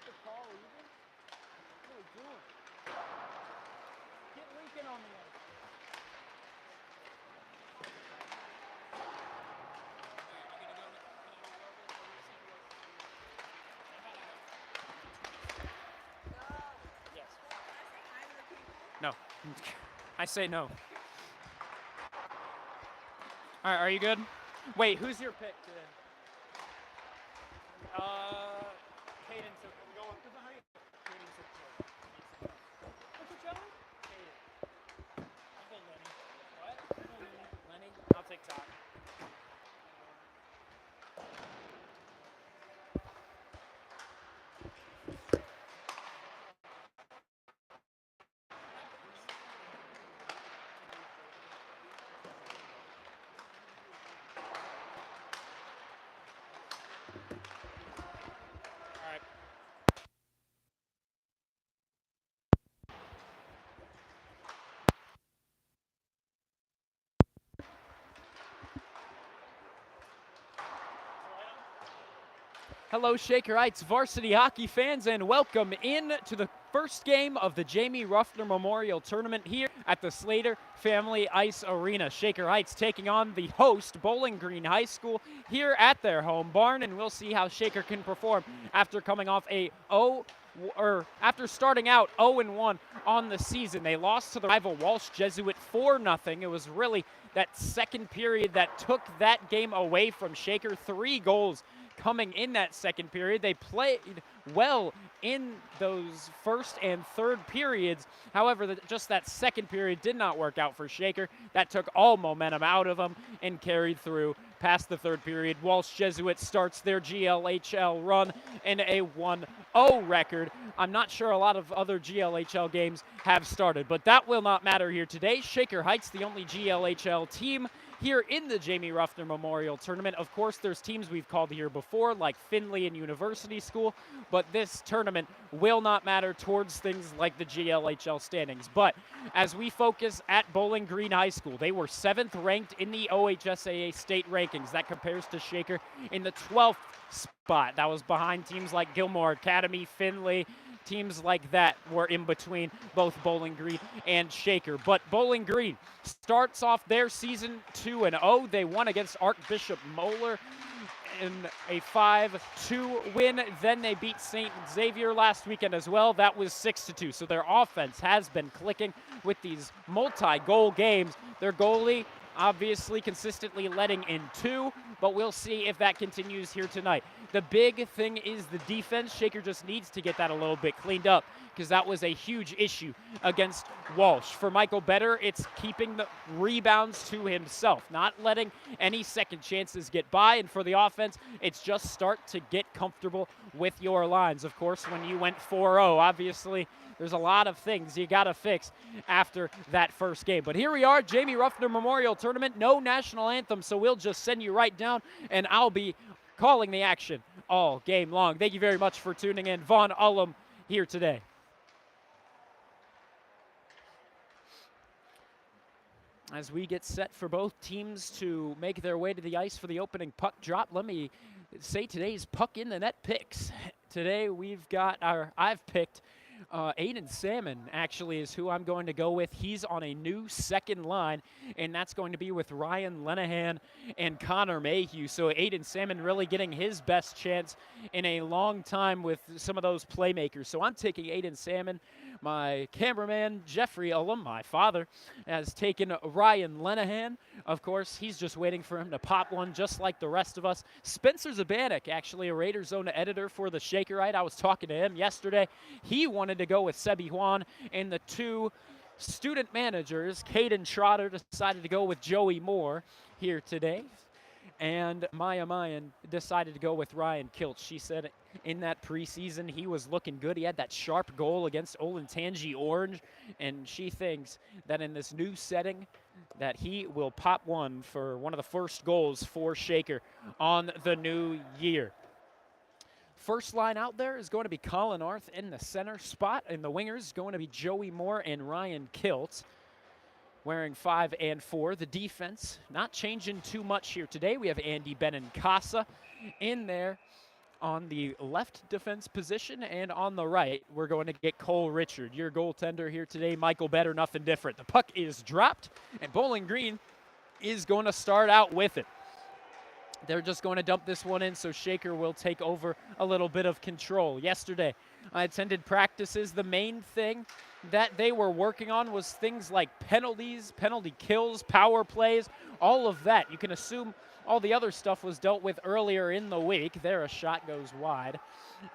the call even? What are we doing? Get Lincoln on the ice. Yes. No. I say no. All right, are you good? Wait, who's your pick today? Caden took. Caden took. What's your challenge? Caden. I'll go Lenny. What? I'll go Lenny. Lenny? I'll take Todd. All right. Hello, Shakerites, varsity hockey fans, and welcome in to the first game of the Jamie Ruffner Memorial Tournament here at the Slater Family Ice Arena. Shaker Heights taking on the host, Bowling Green High School, here at their home barn, and we'll see how Shaker can perform after coming off after starting out 0-1 on the season. They lost to the rival Walsh Jesuit 4-0. It was really that second period that took that game away from Shaker. 3 goals coming in that second period. They played well in those first and third periods. However, just that second period did not work out for Shaker. That took all momentum out of them and carried through past the third period. Walsh Jesuit starts their GLHL run in a 1-0 record. I'm not sure a lot of other GLHL games have started, but that will not matter here today. Shaker Heights, the only GLHL team here in the Jamie Ruffner Memorial Tournament. Of course, there's teams we've called here before, like Findlay and University School, but this tournament will not matter towards things like the GLHL standings. But as we focus at Bowling Green High School, they were 7th ranked in the OHSAA state rankings. That compares to Shaker in the 12th spot. That was behind teams like Gilmore Academy, Findlay. Teams like that were in between both Bowling Green and Shaker. But Bowling Green starts off their season 2-0. They won against Archbishop Moeller in a 5-2 win. Then they beat St. Xavier last weekend as well. That was 6-2. So their offense has been clicking with these multi-goal games. Their goalie obviously consistently letting in 2, but we'll see if that continues here tonight. The big thing is the defense. Shaker just needs to get that a little bit cleaned up because that was a huge issue against Walsh. For Michael Better, it's keeping the rebounds to himself, not letting any second chances get by. And for the offense, it's just start to get comfortable with your lines. Of course, when you went 4-0, obviously there's a lot of things you got to fix after that first game. But here we are, Jamie Ruffner Memorial Tournament, no national anthem, so we'll just send you right down, and I'll be calling the action all game long. Thank you very much for tuning in. Vaughn Ullum here today. As we get set for both teams to make their way to the ice for the opening puck drop, let me say today's puck in the net picks. Today I've picked Aiden Salmon actually is who I'm going to go with. He's on a new second line, and that's going to be with Ryan Lenahan and Connor Mayhew. So Aiden Salmon really getting his best chance in a long time with some of those playmakers. So I'm taking Aiden Salmon. My cameraman, Jeffrey Ullum, my father, has taken Ryan Lenahan. Of course, he's just waiting for him to pop one just like the rest of us. Spencer Zabanik, actually a Raider Zone editor for the Shakerite. I was talking to him yesterday. He wanted to go with Sebi Juan, and the 2 student managers, Caden Trotter, decided to go with Joey Moore here today. And Maya Mayan decided to go with Ryan Kilch. She said in that preseason he was looking good. He had that sharp goal against Olentangy Orange, and she thinks that in this new setting that he will pop one for one of the first goals for Shaker on the new year. First line out there is going to be Colin Arth in the center spot, and the wingers going to be Joey Moore and Ryan Kilt, wearing 5 and 4. The defense not changing too much here today. We have Andy Benincasa in there On the left defense position and on the right, we're going to get Cole Richard, your goaltender here today. Michael Better, nothing different. The puck is dropped, and Bowling Green is going to start out with it. They're just going to dump this one in, so Shaker will take over a little bit of control. Yesterday, I attended practices. The main thing that they were working on was things like penalties, penalty kills, power plays, all of that. You can assume all the other stuff was dealt with earlier in the week. There, a shot goes wide.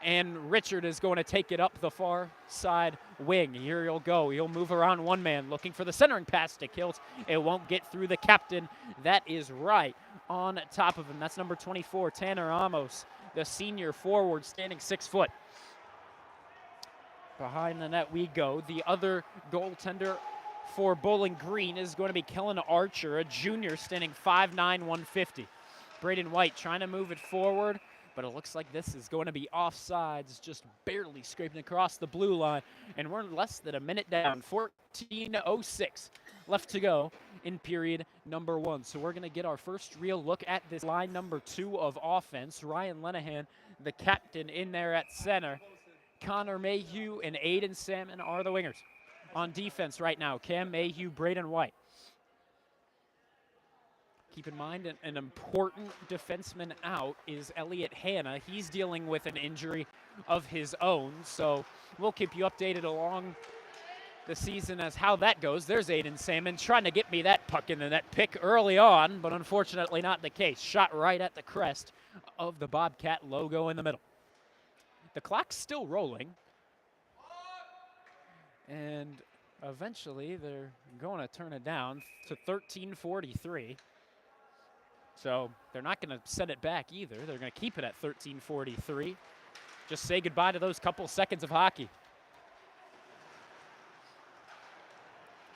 And Richard is going to take it up the far side wing. Here he'll go. He'll move around one man, looking for the centering pass to Kilt. It won't get through the captain. That is right on top of him. That's number 24, Tanner Amos, the senior forward, standing 6 foot. Behind the net we go. The other goaltender for Bowling Green is going to be Kellen Archer, a junior, standing 5'9", 150. Braden White trying to move it forward, but it looks like this is going to be offsides, just barely scraping across the blue line, and we're less than a minute down. 14:06 left to go in period number 1. So we're going to get our first real look at this line number 2 of offense. Ryan Lenahan, the captain, in there at center. Connor Mayhew and Aiden Salmon are the wingers. On defense right now, Cam Mayhew, Braden White. Keep in mind, an important defenseman out is Elliot Hanna. He's dealing with an injury of his own, so we'll keep you updated along the season as how that goes. There's Aiden Salmon trying to get me that puck in the net pick early on, but unfortunately not the case. Shot right at the crest of the Bobcat logo in the middle. The clock's still rolling. And eventually they're going to turn it down to 13:43. So they're not going to set it back either. They're going to keep it at 13:43. Just say goodbye to those couple seconds of hockey.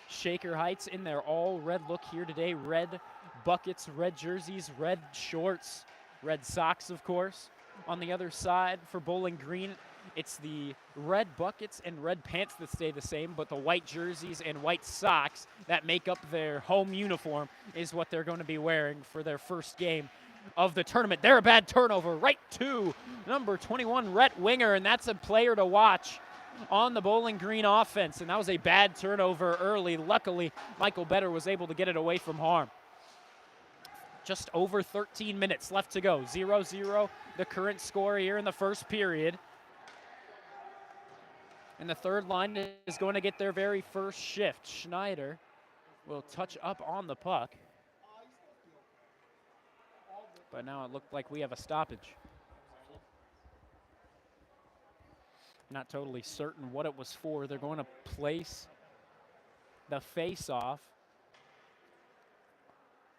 Shaker Heights in their all red look here today. Red buckets, red jerseys, red shorts, red socks, of course. On the other side for Bowling Green, it's the red buckets and red pants that stay the same, but the white jerseys and white socks that make up their home uniform is what they're going to be wearing for their first game of the tournament. They're a bad turnover right to number 21, Rhett Winger, and that's a player to watch on the Bowling Green offense, and that was a bad turnover early. Luckily, Michael Better was able to get it away from harm. Just over 13 minutes left to go. 0-0, the current score here in the first period. And the third line is going to get their very first shift. Schneider will touch up on the puck. But now it looked like we have a stoppage. Not totally certain what it was for. They're going to place the face-off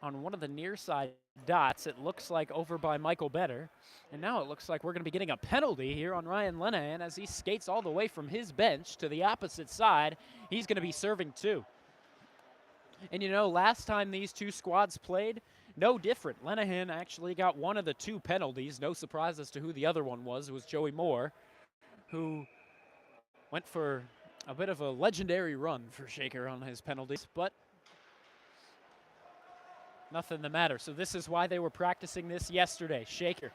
on one of the near side dots. It looks like over by Michael Better. And now it looks like we're going to be getting a penalty here on Ryan Lenahan as he skates all the way from his bench to the opposite side. He's going to be serving 2. And you know, last time these two squads played, no different. Lenahan actually got one of the 2 penalties. No surprise as to who the other one was. It was Joey Moore, who went for a bit of a legendary run for Shaker on his penalties, but nothing the matter. So this is why they were practicing this yesterday. Shaker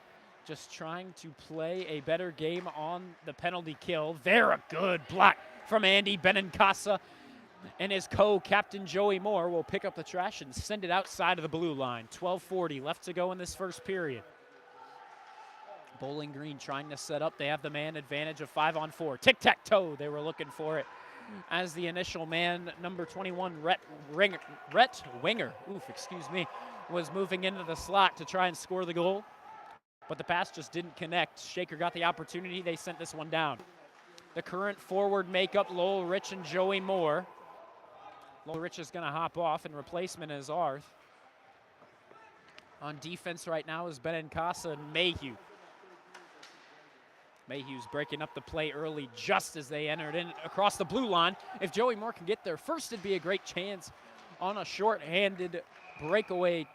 just trying to play a better game on the penalty kill. There, a good block from Andy Benincasa, and his co-captain Joey Moore will pick up the trash and send it outside of the blue line. 12:40 left to go in this first period. Bowling Green trying to set up. They have the man advantage of 5-on-4. Tic-tac-toe, they were looking for it. As the initial man, number 21, Rhett Winger, was moving into the slot to try and score the goal. But the pass just didn't connect. Shaker got the opportunity. They sent this one down. The current forward makeup, Lowell Rich and Joey Moore. Lowell Rich is going to hop off, and replacement is Arth. On defense right now is Benincasa and Mayhew. Mayhew's breaking up the play early just as they entered in across the blue line. If Joey Moore can get there first, it'd be a great chance on a short-handed breakaway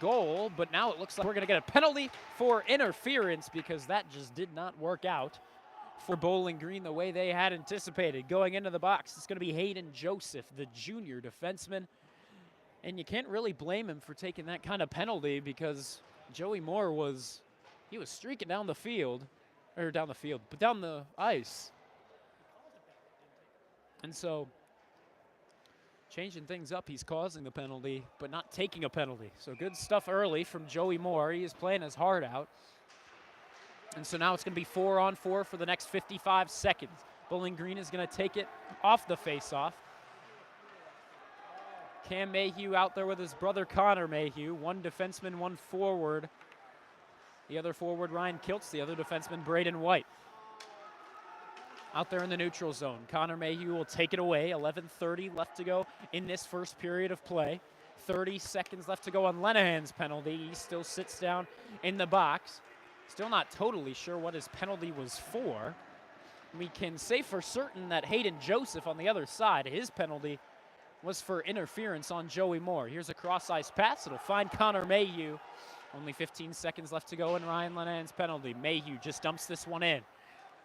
goal. But now it looks like we're going to get a penalty for interference because that just did not work out for Bowling Green the way they had anticipated. Going into the box, it's going to be Hayden Joseph, the junior defenseman. And you can't really blame him for taking that kind of penalty because Joey Moore was streaking down the field. or down the field, but down the ice. And so, changing things up, he's causing the penalty, but not taking a penalty. So good stuff early from Joey Moore. He is playing his heart out. And so now it's going to be 4-on-4 for the next 55 seconds. Bowling Green is going to take it off the faceoff. Cam Mayhew out there with his brother Connor Mayhew. One defenseman, one forward. The other forward, Ryan Kiltz. The other defenseman, Braden White. Out there in the neutral zone. Connor Mayhew will take it away. 11:30 left to go in this first period of play. 30 seconds left to go on Lenahan's penalty. He still sits down in the box. Still not totally sure what his penalty was for. We can say for certain that Hayden Joseph on the other side, his penalty was for interference on Joey Moore. Here's a cross-ice pass. It'll find Connor Mayhew. Only 15 seconds left to go in Ryan Lenahan's penalty. Mayhew just dumps this one in.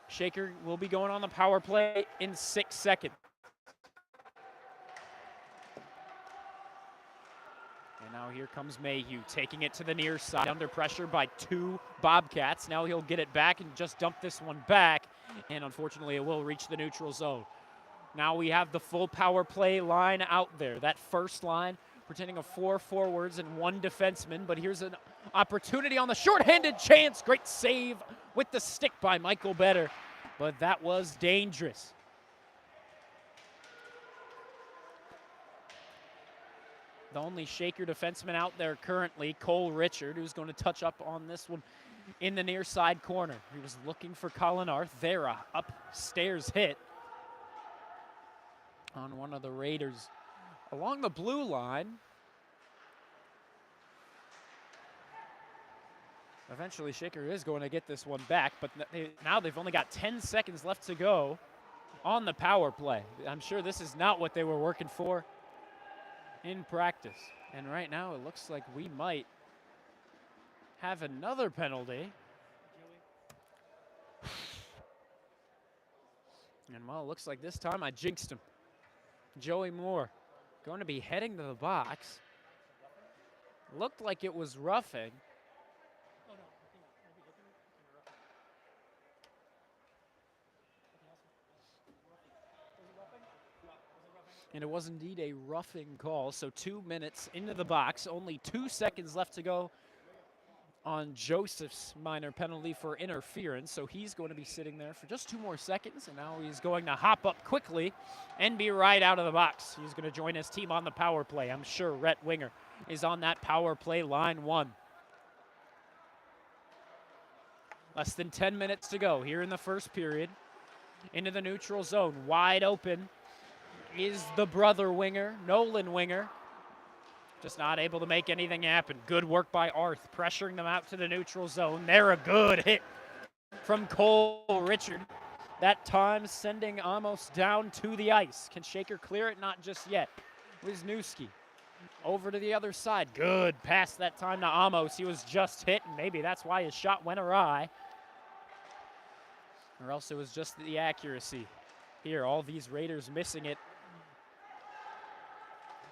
Shaker will be going on the power play in 6 seconds. And now here comes Mayhew taking it to the near side under pressure by 2 Bobcats. Now he'll get it back and just dump this one back. And unfortunately, it will reach the neutral zone. Now we have the full power play line out there. That first line pretending of 4 forwards and 1 defenseman. But here's an opportunity on the shorthanded chance. Great save with the stick by Michael Better. But that was dangerous. The only Shaker defenseman out there currently, Cole Richard, who's going to touch up on this one in the near side corner. He was looking for Colin Arth. There, a upstairs hit on one of the Raiders along the blue line. Eventually, Shaker is going to get this one back, but now they've only got 10 seconds left to go on the power play. I'm sure this is not what they were working for in practice. And right now, it looks like we might have another penalty. And well, it looks like this time I jinxed him. Joey Moore going to be heading to the box. Looked like it was roughing. And it was indeed a roughing call. So 2 minutes into the box, only 2 seconds left to go on Joseph's minor penalty for interference. So he's going to be sitting there for just 2 more seconds. And now he's going to hop up quickly and be right out of the box. He's going to join his team on the power play. I'm sure Rhett Winger is on that power play line 1. Less than 10 minutes to go here in the first period. Into the neutral zone, wide open is the brother Winger, Nolan Winger. Just not able to make anything happen. Good work by Arth, pressuring them out to the neutral zone. There, a good hit from Cole Richard. That time sending Amos down to the ice. Can Shaker clear it? Not just yet. Wisniewski over to the other side. Good pass that time to Amos. He was just hit, and maybe that's why his shot went awry. Or else it was just the accuracy. Here, all these Raiders missing it.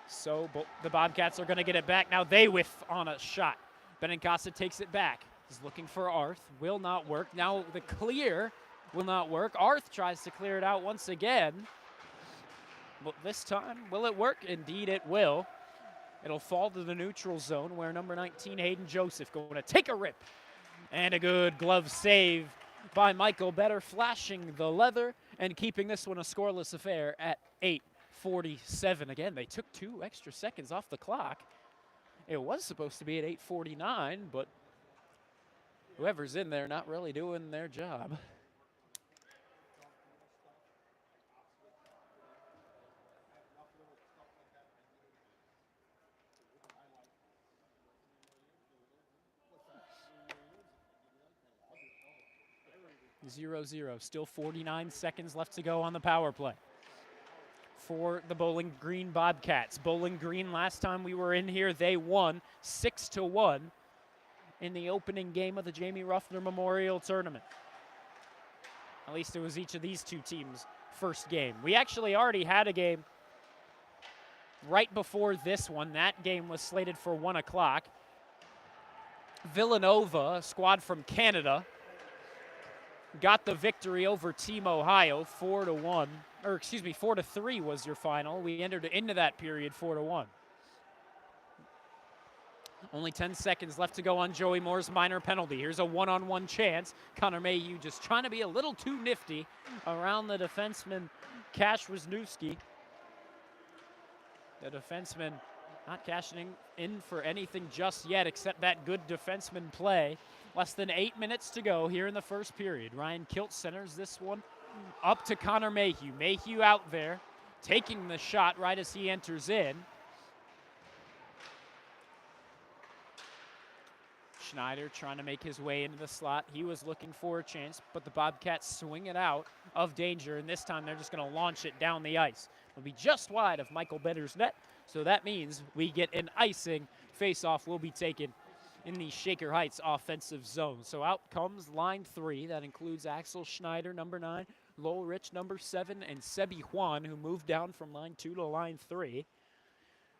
So the Bobcats are going to get it back. Now they whiff on a shot. Benincasa takes it back. He's looking for Arth. Will not work. Now the clear will not work. Arth tries to clear it out once again. But this time, will it work? Indeed it will. It'll fall to the neutral zone where number 19, Hayden Joseph, going to take a rip. And a good glove save by Michael Better, flashing the leather and keeping this one a scoreless affair at 8:47. Again, they took 2 extra seconds off the clock. It was supposed to be at 8:49, but whoever's in there not really doing their job. Zero, zero. Still 49 seconds left to go on the power play for the Bowling Green Bobcats. Bowling Green, last time we were in here, they won 6-1 in the opening game of the Jamie Ruffner Memorial Tournament. At least it was each of these 2 teams' first game. We actually already had a game right before this one. That game was slated for 1 o'clock. Villanova, a squad from Canada, got the victory over Team Ohio 4-1, or excuse me, 4-3 was your final. We entered into that period 4-1. Only 10 seconds left to go on Joey Moore's minor penalty. Here's a one-on-one chance. Connor Mayhew just trying to be a little too nifty around the defenseman, Cash Wisniewski. The defenseman not cashing in for anything just yet except that good defenseman play. Less than 8 minutes to go here in the first period. Ryan Kilt centers this one up to Connor Mayhew. Mayhew out there, taking the shot right as he enters in. Schneider trying to make his way into the slot. He was looking for a chance, but the Bobcats swing it out of danger, and this time they're just going to launch it down the ice. It'll be just wide of Michael Better's net, so that means we get an icing. Face-off will be taken in the Shaker Heights offensive zone. So out comes line 3. That includes Axel Schneider, number 9, Lowell Rich, number 7, and Sebi Juan, who moved down from line 2 to line 3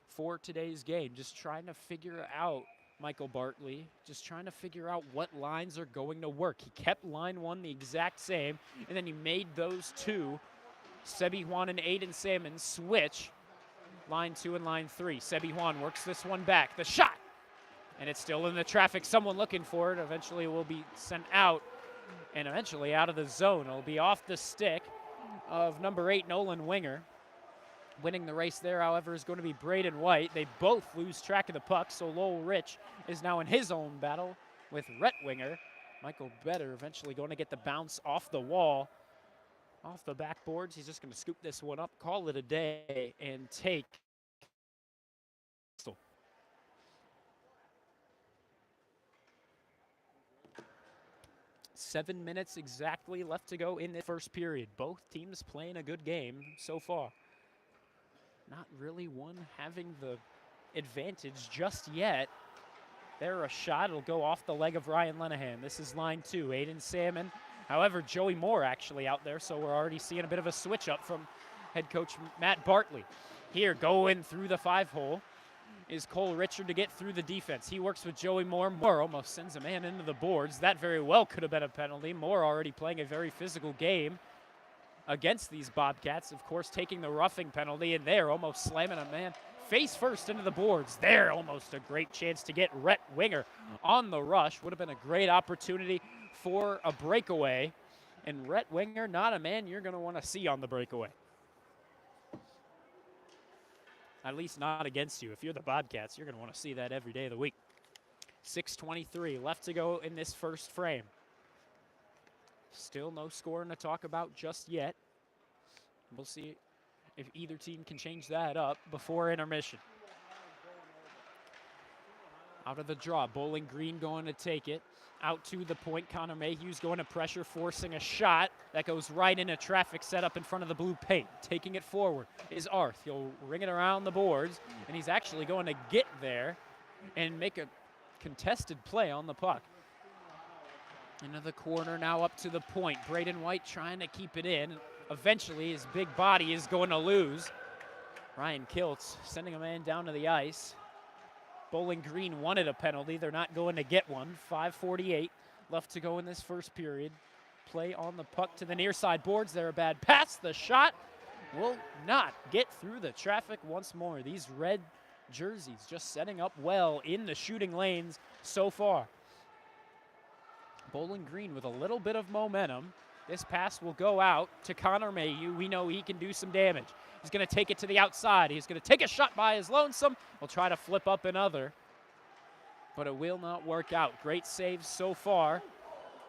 for today's game. Just trying to figure out Michael Bartley, just trying to figure out what lines are going to work. He kept line 1 the exact same, and then he made those two, Sebi Juan and Aiden Salmon, switch line 2 and line 3. Sebi Juan works this one back. The shot! And it's still in the traffic. Someone looking for it. Eventually it will be sent out, and eventually out of the zone. It'll be off the stick of number 8, Nolan Winger. Winning the race there, however, is going to be Braden White. They both lose track of the puck, so Lowell Rich is now in his own battle with Rhett Winger. Michael Better eventually going to get the bounce off the wall, off the backboards. He's just going to scoop this one up, call it a day, and take 7 minutes exactly left to go in the first period. Both teams playing a good game so far. Not really one having the advantage just yet. There, a shot. It'll go off the leg of Ryan Lenahan. This is line 2, Aiden Salmon. However, Joey Moore actually out there, so we're already seeing a bit of a switch up from head coach Matt Bartley. Here, going through the 5-hole is Cole Richard to get through the defense. He works with Joey Moore. Moore almost sends a man into the boards. That very well could have been a penalty. Moore already playing a very physical game against these Bobcats, of course, taking the roughing penalty, and there almost slamming a man face first into the boards. There, almost a great chance to get Rhett Winger on the rush. Would have been a great opportunity for a breakaway, and Rhett Winger, not a man you're going to want to see on the breakaway. At least not against you. If you're the Bobcats, you're going to want to see that every day of the week. 6:23 left to go in this first frame. Still no scoring to talk about just yet. We'll see if either team can change that up before intermission. Out of the draw, Bowling Green going to take it. Out to the point, Connor Mayhew's going to pressure, forcing a shot that goes right into traffic set up in front of the blue paint. Taking it forward is Arth. He'll ring it around the boards, and he's actually going to get there and make a contested play on the puck. Into the corner, now up to the point. Braden White trying to keep it in. Eventually, his big body is going to lose. Ryan Kiltz sending a man down to the ice. Bowling Green wanted a penalty. They're not going to get one. 5:48 left to go in this first period. Play on the puck to the near side boards. They're a bad pass. The shot will not get through the traffic once more. These red jerseys just setting up well in the shooting lanes so far. Bowling Green with a little bit of momentum. This pass will go out to Connor Mayhew. We know he can do some damage. He's going to take it to the outside. He's going to take a shot by his lonesome. We'll try to flip up another, but it will not work out. Great saves so far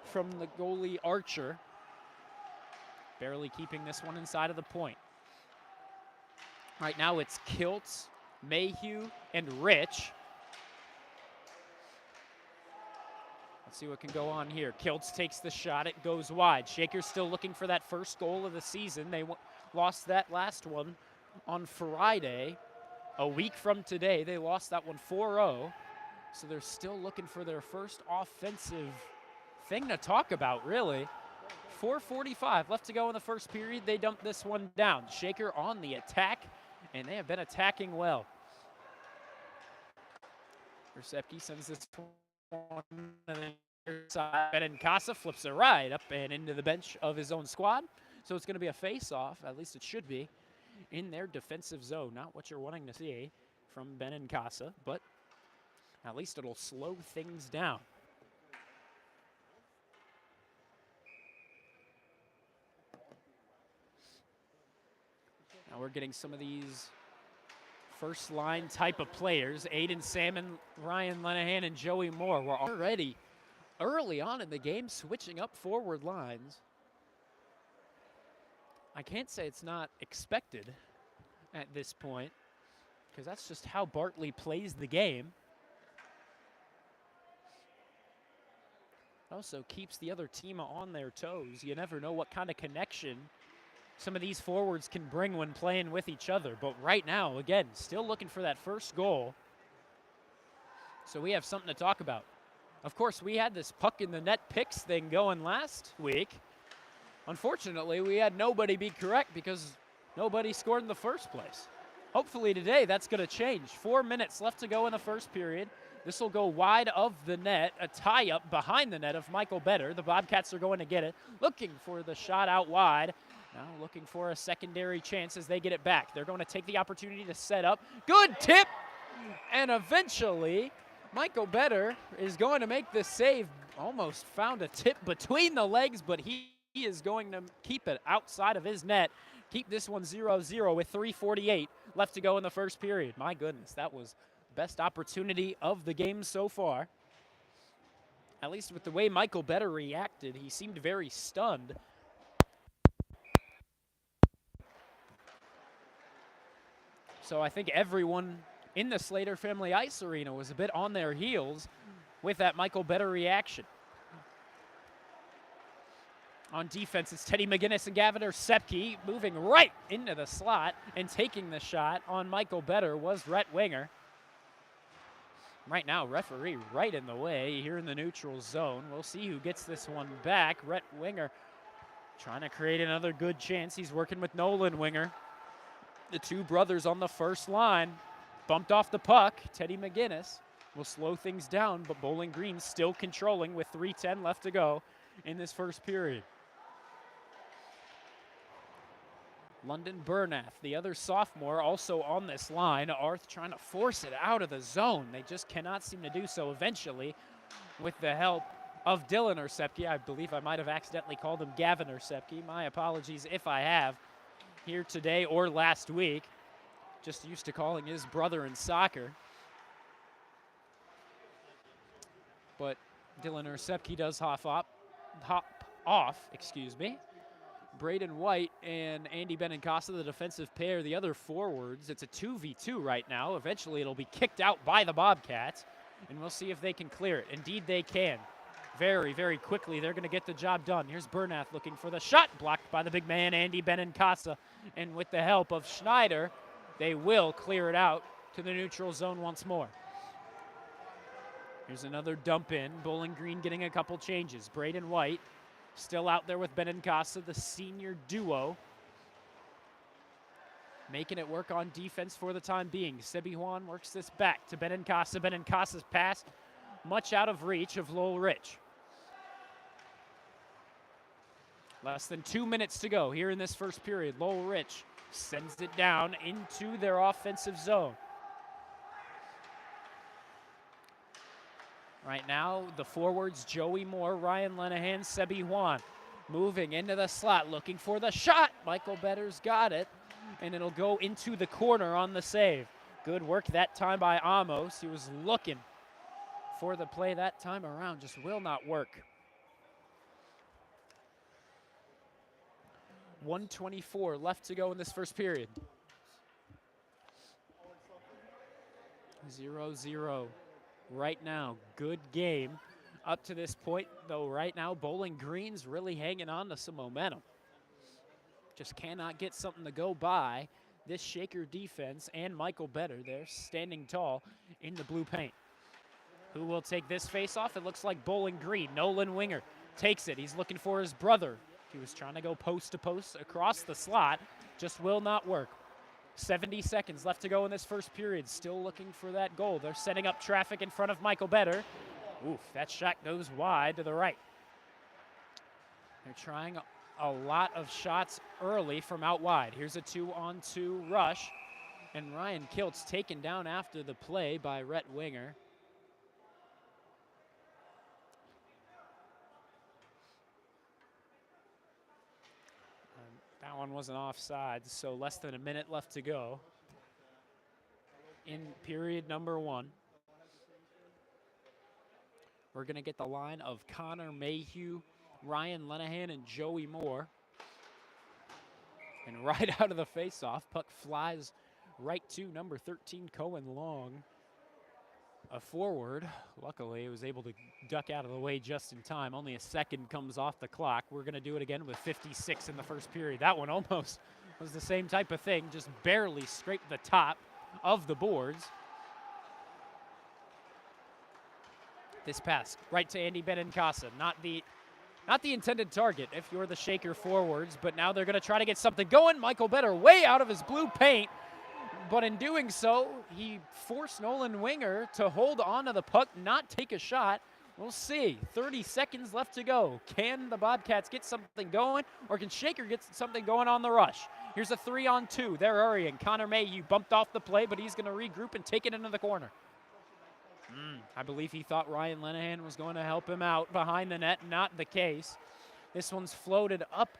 from the goalie Archer. Barely keeping this one inside of the point. Right now it's Kiltz, Mayhew, and Rich. Let's see what can go on here. Kiltz takes the shot. It goes wide. Shaker's still looking for that first goal of the season. They lost that last one on Friday. A week from today, they lost that one 4-0. So they're still looking for their first offensive thing to talk about, really. 4:45 left to go in the first period. They dumped this one down. Shaker on the attack, and they have been attacking well. Versepke sends this one, and then Benincasa flips it right up and into the bench of his own squad. So it's going to be a face-off, at least it should be, in their defensive zone. Not what you're wanting to see from Benincasa, but at least it'll slow things down. Now we're getting some of these first line type of players. Aiden Salmon, Ryan Lenahan, and Joey Moore were already early on in the game switching up forward lines. I can't say it's not expected at this point, because that's just how Bartley plays the game. It also keeps the other team on their toes. You never know what kind of connection some of these forwards can bring when playing with each other. But right now, again, still looking for that first goal. So we have something to talk about. Of course, we had this puck in the net picks thing going last week. Unfortunately, we had nobody be correct because nobody scored in the first place. Hopefully today that's going to change. 4 minutes left to go in the first period. This will go wide of the net, a tie-up behind the net of Michael Better. The Bobcats are going to get it, looking for the shot out wide. Now looking for a secondary chance as they get it back. They're going to take the opportunity to set up. Good tip! And eventually, Michael Better is going to make the save. Almost found a tip between the legs, but he is going to keep it outside of his net. Keep this one 0-0 with 3:48 left to go in the first period. My goodness, that was best opportunity of the game so far. At least with the way Michael Better reacted, he seemed very stunned. So I think everyone in the Slater Family Ice Arena was a bit on their heels with that Michael Better reaction. On defense, it's Teddy McGinnis and Gavin Sepke moving right into the slot, and taking the shot on Michael Better was Rhett Winger. Right now, referee right in the way here in the neutral zone. We'll see who gets this one back. Rhett Winger trying to create another good chance. He's working with Nolan Winger. The two brothers on the first line bumped off the puck. Teddy McGinnis will slow things down, but Bowling Green still controlling with 3:10 left to go in this first period. London Bernath, the other sophomore, also on this line. Arth trying to force it out of the zone. They just cannot seem to do so. Eventually, with the help of Dylan Sepke, I believe I might have accidentally called him Gavin Sepke. My apologies if I have here today or last week. Just used to calling his brother in soccer. But Dylan Sepke does hop off, excuse me. Braden White and Andy Benincasa, the defensive pair, the other forwards. It's a 2v2 right now. Eventually it'll be kicked out by the Bobcats, and we'll see if they can clear it. Indeed they can. Very, very quickly they're going to get the job done. Here's Bernath looking for the shot, blocked by the big man Andy Benincasa, and with the help of Schneider, they will clear it out to the neutral zone once more. Here's another dump in. Bowling Green getting a couple changes. Braden White still out there with Benincasa, the senior duo, making it work on defense for the time being. Sebi Juan works this back to Benincasa. Benincasa's pass much out of reach of Lowell Rich. Less than 2 minutes to go here in this first period. Lowell Rich sends it down into their offensive zone. Right now, the forwards, Joey Moore, Ryan Lenahan, Sebi Juan, moving into the slot, looking for the shot. Michael Better's got it, and it'll go into the corner on the save. Good work that time by Amos. He was looking for the play that time around, just will not work. 1:24 left to go in this first period. 0-0. Right now, good game up to this point, though right now Bowling Green's really hanging on to some momentum. Just cannot get something to go by this Shaker defense and Michael Better. They're standing tall in the blue paint. Who will take this face-off? It looks like Bowling Green. Nolan Winger takes it. He's looking for his brother. He was trying to go post to post across the slot. Just will not work. 70 seconds left to go in this first period. Still looking for that goal. They're setting up traffic in front of Michael Better. Oof, that shot goes wide to the right. They're trying a lot of shots early from out wide. Here's a 2-on-2 rush, and Ryan Kilt's taken down after the play by Rhett Winger. That one wasn't offside, so less than a minute left to go in period number 1. We're going to get the line of Connor Mayhew, Ryan Lenahan, and Joey Moore. And right out of the faceoff, puck flies right to number 13, Cohen Long. A forward, luckily, was able to duck out of the way just in time. Only a second comes off the clock. We're going to do it again with 56 in the first period. That one almost was the same type of thing, just barely scraped the top of the boards. This pass right to Andy Benincasa, not the intended target if you're the Shaker forwards, but now they're going to try to get something going. Michael Better way out of his blue paint, but in doing so, he forced Nolan Winger to hold on to the puck, not take a shot. We'll see. 30 seconds left to go. Can the Bobcats get something going, or can Shaker get something going on the rush? Here's a 3-on-2. They're hurrying. Connor Mayhew bumped off the play, but he's going to regroup and take it into the corner. I believe he thought Ryan Lenahan was going to help him out behind the net. Not the case. This one's floated up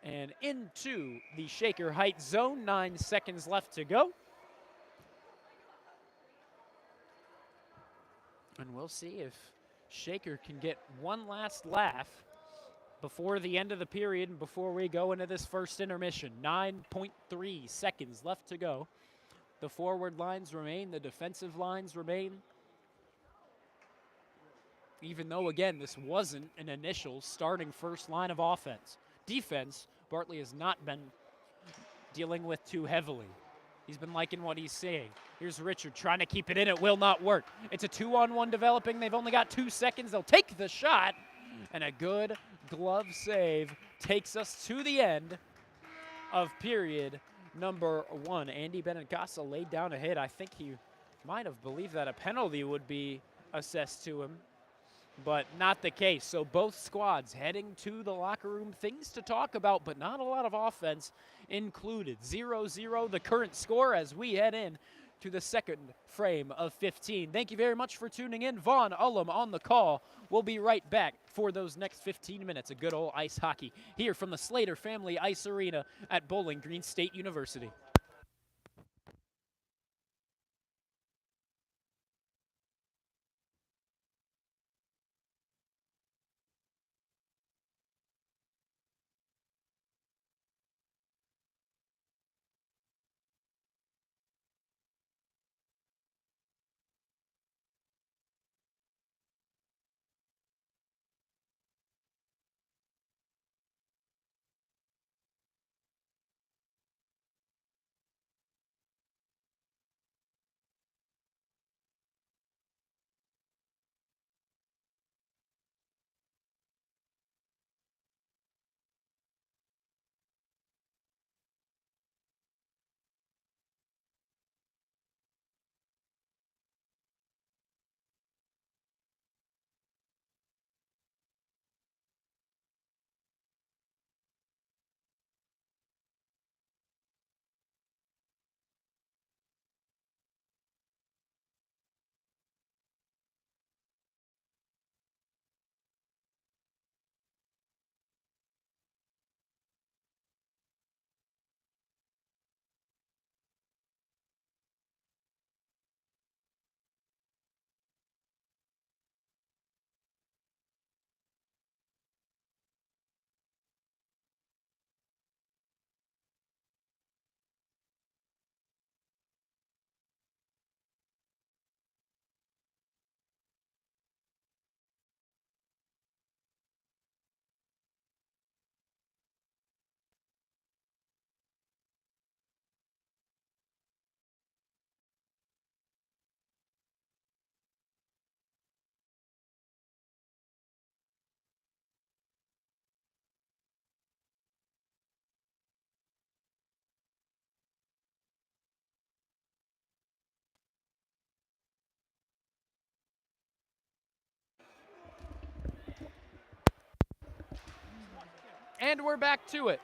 and into the Shaker Heights zone. 9 seconds left to go. And we'll see if Shaker can get one last laugh before the end of the period and before we go into this first intermission. 9.3 seconds left to go. The forward lines remain. The defensive lines remain. Even though, again, this wasn't an initial starting first line of offense. Defense, Bartley has not been dealing with too heavily. He's been liking what he's seeing. Here's Richard trying to keep it in. It will not work. It's a 2-on-1 developing. They've only got 2 seconds. They'll take the shot, and a good glove save takes us to the end of period number 1. Andy Benincasa laid down a hit. I think he might have believed that a penalty would be assessed to him, but not the case. So both squads heading to the locker room. Things to talk about, but not a lot of offense included. 0-0 the current score as we head in to the second frame of 15. Thank you very much for tuning in. Vaughn Ullum on the call. We'll be right back for those next 15 minutes of good old ice hockey here from the Slater Family Ice Arena at Bowling Green State University. And we're back to it.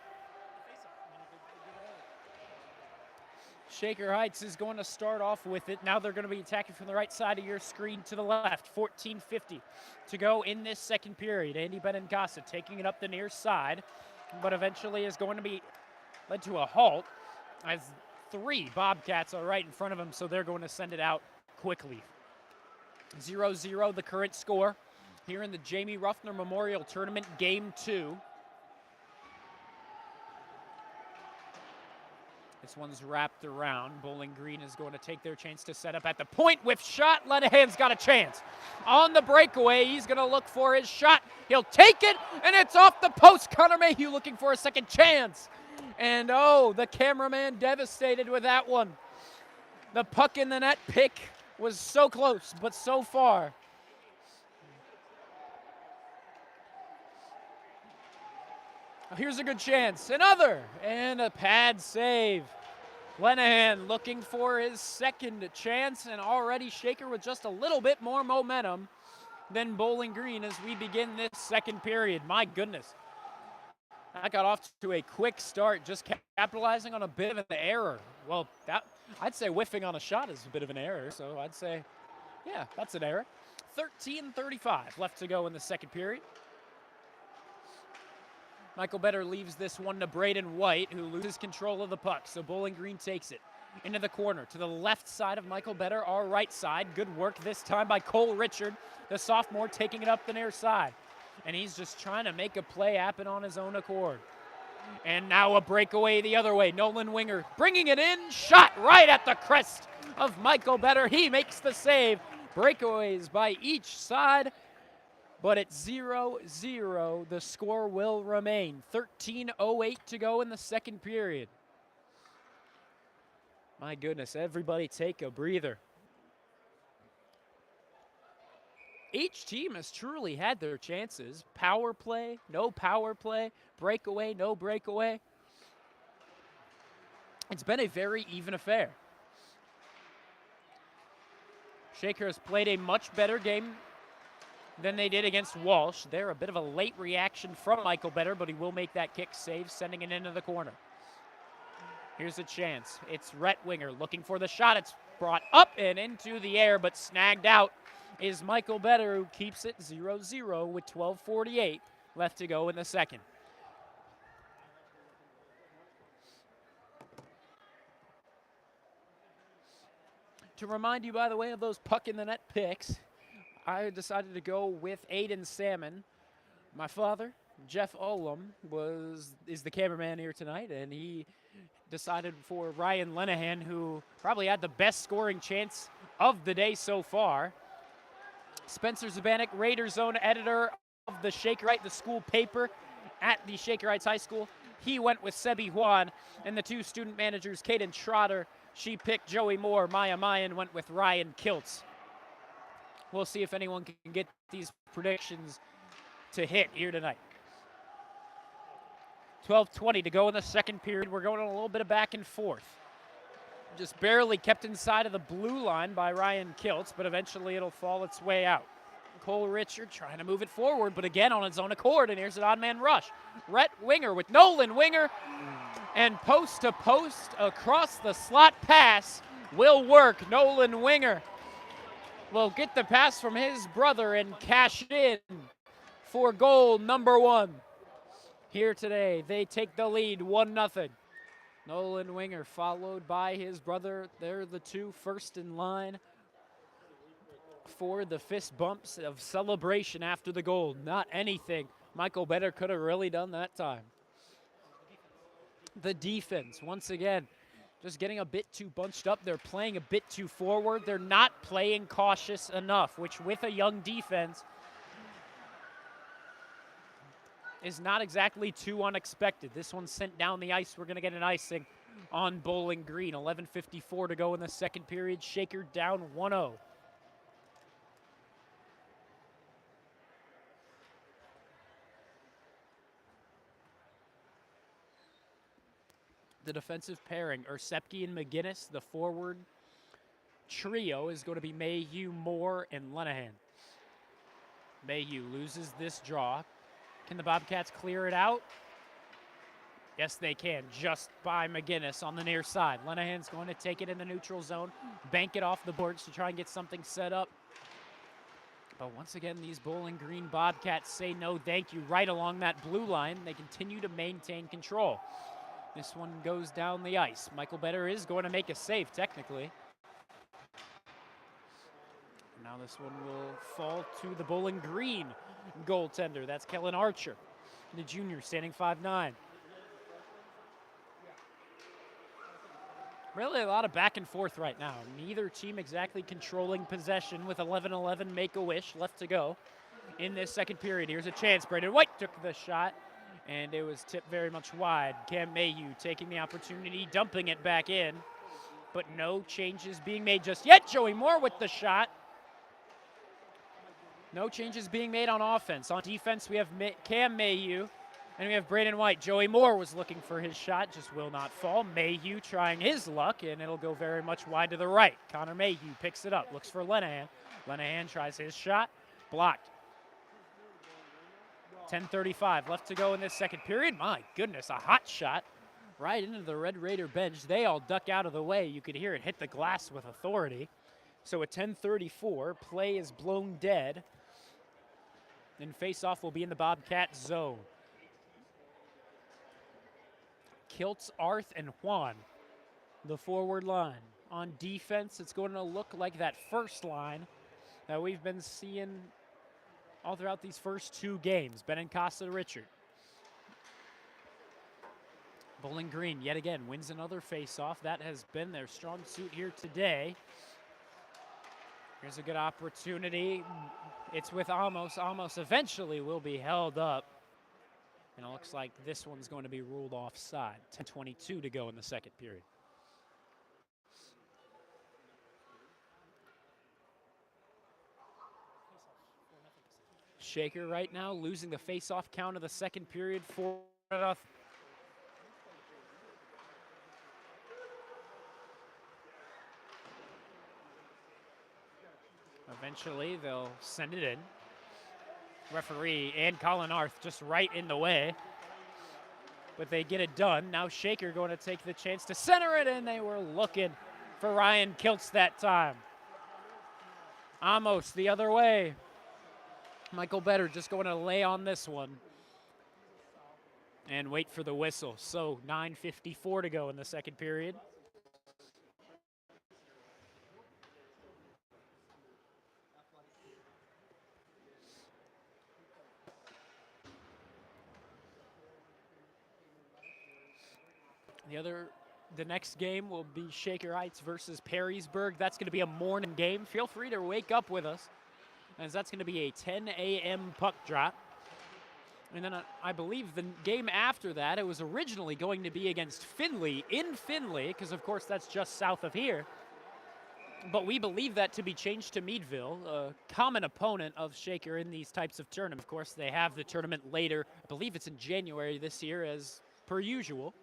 Shaker Heights is going to start off with it. Now they're going to be attacking from the right side of your screen to the left. 14:50 to go in this second period. Andy Benincasa taking it up the near side, but eventually is going to be led to a halt as 3 Bobcats are right in front of him, so they're going to send it out quickly. 0-0 the current score here in the Jamie Ruffner Memorial Tournament Game 2. This one's wrapped around. Bowling Green is going to take their chance to set up at the point with shot. Lenahan's got a chance. On the breakaway, he's going to look for his shot. He'll take it, and it's off the post. Connor Mayhew looking for a second chance. And oh, the cameraman devastated with that one. The puck in the net pick was so close, but so far. Here's a good chance. Another. And a pad save. Lenahan looking for his second chance, and already Shaker with just a little bit more momentum than Bowling Green as we begin this second period. My goodness. That got off to a quick start, just capitalizing on a bit of an error. Well, I'd say whiffing on a shot is a bit of an error, so I'd say, yeah, that's an error. 13:35 left to go in the second period. Michael Better leaves this one to Braden White, who loses control of the puck. So Bowling Green takes it into the corner to the left side of Michael Better, our right side. Good work this time by Cole Richard, the sophomore, taking it up the near side. And he's just trying to make a play happen on his own accord. And now a breakaway the other way. Nolan Winger bringing it in. Shot right at the crest of Michael Better. He makes the save. Breakaways by each side. But at 0-0, the score will remain. 13:08 to go in the second period. My goodness, everybody take a breather. Each team has truly had their chances. Power play, no power play. Breakaway, no breakaway. It's been a very even affair. Shaker has played a much better game than they did against Walsh. They're a bit of a late reaction from Michael Better, but he will make that kick save, sending it into the corner. Here's a chance. It's Rhett Winger looking for the shot. It's brought up and into the air, but snagged out is Michael Better, who keeps it 0-0 with 12:48 left to go in the second. To remind you, by the way, of those puck in the net picks, I decided to go with Aiden Salmon. My father, Jeff Olam, is the cameraman here tonight, and he decided for Ryan Lenahan, who probably had the best scoring chance of the day so far. Spencer Zabanik, Raider Zone editor of the Shaker Heights, the school paper at the Shaker Heights High School. He went with Sebi Juan, and the 2 student managers, Kaden Trotter, she picked Joey Moore. Maya Mayan went with Ryan Kiltz. We'll see if anyone can get these predictions to hit here tonight. 12:20 to go in the second period. We're going on a little bit of back and forth. Just barely kept inside of the blue line by Ryan Kiltz, but eventually it'll fall its way out. Cole Richard trying to move it forward, but again on its own accord, and here's an odd man rush. Rhett Winger with Nolan Winger, and post to post across the slot pass will work. Nolan Winger will get the pass from his brother and cash in for goal number 1. Here today, they take the lead 1-0. Nolan Winger followed by his brother. They're the 2 first in line for the fist bumps of celebration after the goal. Not anything Michael Better could have really done that time. The defense, once again, just getting a bit too bunched up. They're playing a bit too forward. They're not playing cautious enough, which with a young defense is not exactly too unexpected. This one's sent down the ice. We're going to get an icing on Bowling Green. 11:54 to go in the second period. Shaker down 1-0. The defensive pairing, Ersepke and McGinnis. The forward trio is going to be Mayhew, Moore, and Lenahan. Mayhew loses this draw. Can the Bobcats clear it out? Yes, they can, just by McGinnis on the near side. Lenahan's going to take it in the neutral zone, bank it off the boards to try and get something set up. But once again, these Bowling Green Bobcats say no thank you right along that blue line. They continue to maintain control. This one goes down the ice. Michael Better is going to make a save, technically. Now this one will fall to the Bowling Green goaltender. That's Kellen Archer, the junior, standing 5'9". Really a lot of back and forth right now. Neither team exactly controlling possession with 11-11 Make-A-Wish left to go in this second period. Here's a chance. Braden White took the shot, and it was tipped very much wide. Cam Mayhew taking the opportunity, dumping it back in, but no changes being made just yet. Joey Moore with the shot. No changes being made on offense. On defense, we have Cam Mayhew, and we have Braden White. Joey Moore was looking for his shot, just will not fall. Mayhew trying his luck, and it'll go very much wide to the right. Connor Mayhew picks it up, looks for Lenahan. Lenahan tries his shot, blocked. 10:35 left to go in this second period. My goodness, a hot shot right into the Red Raider bench. They all duck out of the way. You could hear it hit the glass with authority. So at 10:34, play is blown dead. And face-off will be in the Bobcat zone. Kiltz, Arth, and Juan, the forward line. On defense, it's going to look like that first line that we've been seeing all throughout these first two games. Benincasa, Richard. Bowling Green, yet again, wins another face-off. That has been their strong suit here today. Here's a good opportunity. It's with Amos. Amos eventually will be held up. And it looks like this one's going to be ruled offside. 10:22 to go in the second period. Shaker right now losing the face-off count of the second period, 4-0. Eventually, they'll send it in. Referee and Colin Arth just right in the way. But they get it done. Now Shaker going to take the chance to center it, and they were looking for Ryan Kiltz that time. Amos the other way. Michael Better just going to lay on this one and wait for the whistle. So 9:54 to go in the second period. The next game will be Shaker Heights versus Perrysburg. That's going to be a morning game. Feel free to wake up with us, as that's going to be a 10 a.m. puck drop. And then I believe the game after that, it was originally going to be against Findlay in Findlay, because of course that's just south of here. But we believe that to be changed to Meadville, a common opponent of Shaker in these types of tournaments. Of course, they have the tournament later. I believe it's in January this year, as per usual.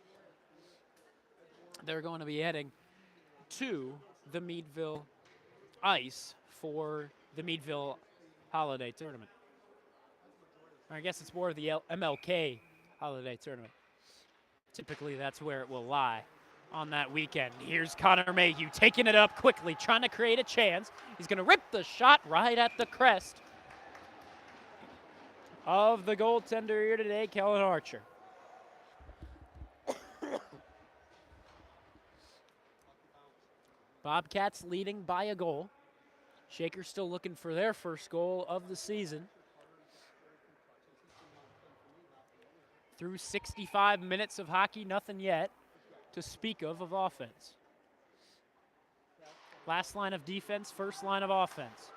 They're going to be heading to the Meadville ice for the Meadville Holiday Tournament. I guess it's more of the MLK Holiday Tournament. Typically, that's where it will lie on that weekend. Here's Connor Mayhew taking it up quickly, trying to create a chance. He's going to rip the shot right at the crest of the goaltender here today, Kellen Archer. Bobcats leading by a goal. Shaker still looking for their first goal of the season. Through 65 minutes of hockey, nothing yet to speak of offense. Last line of defense, first line of offense.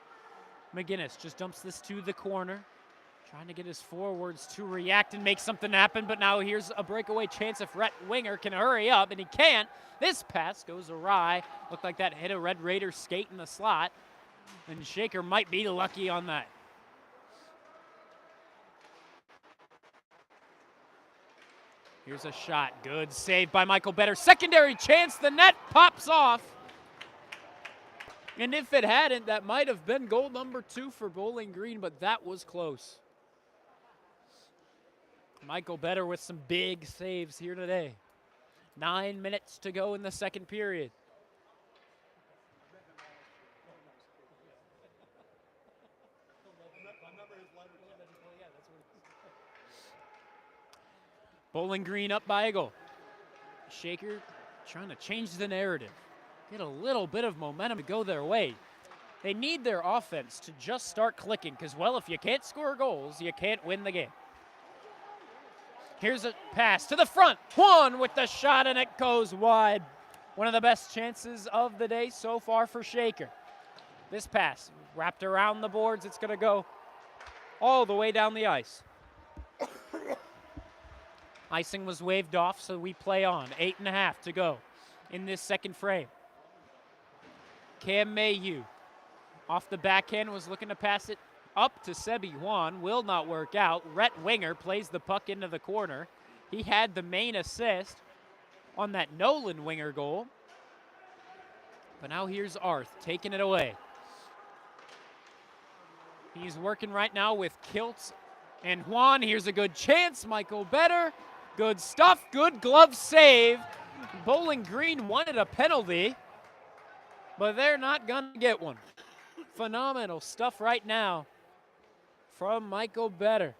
McGinnis just dumps this to the corner, trying to get his forwards to react and make something happen, but now here's a breakaway chance if Rhett Winger can hurry up, and he can't. This pass goes awry. Looked like that hit a Red Raider skate in the slot, and Shaker might be lucky on that. Here's a shot. Good save by Michael Better. Secondary chance. The net pops off. And if it hadn't, that might have been goal number 2 for Bowling Green, but that was close. Michael Better with some big saves here today. 9 minutes to go in the second period. Bowling Green up by a goal. Shaker trying to change the narrative. Get a little bit of momentum to go their way. They need their offense to just start clicking because, well, if you can't score goals, you can't win the game. Here's a pass to the front. Juan with the shot, and it goes wide. One of the best chances of the day so far for Shaker. This pass wrapped around the boards. It's going to go all the way down the ice. Icing was waved off, so we play on. 8.5 to go in this second frame. Cam Mayhew off the backhand was looking to pass it up to Sebi Juan. Will not work out. Rhett Winger plays the puck into the corner. He had the main assist on that Nolan Winger goal. But now here's Arth taking it away. He's working right now with Kiltz and Juan. Here's a good chance. Michael Better. Good stuff. Good glove save. Bowling Green wanted a penalty, but they're not going to get one. Phenomenal stuff right now from Michael Better.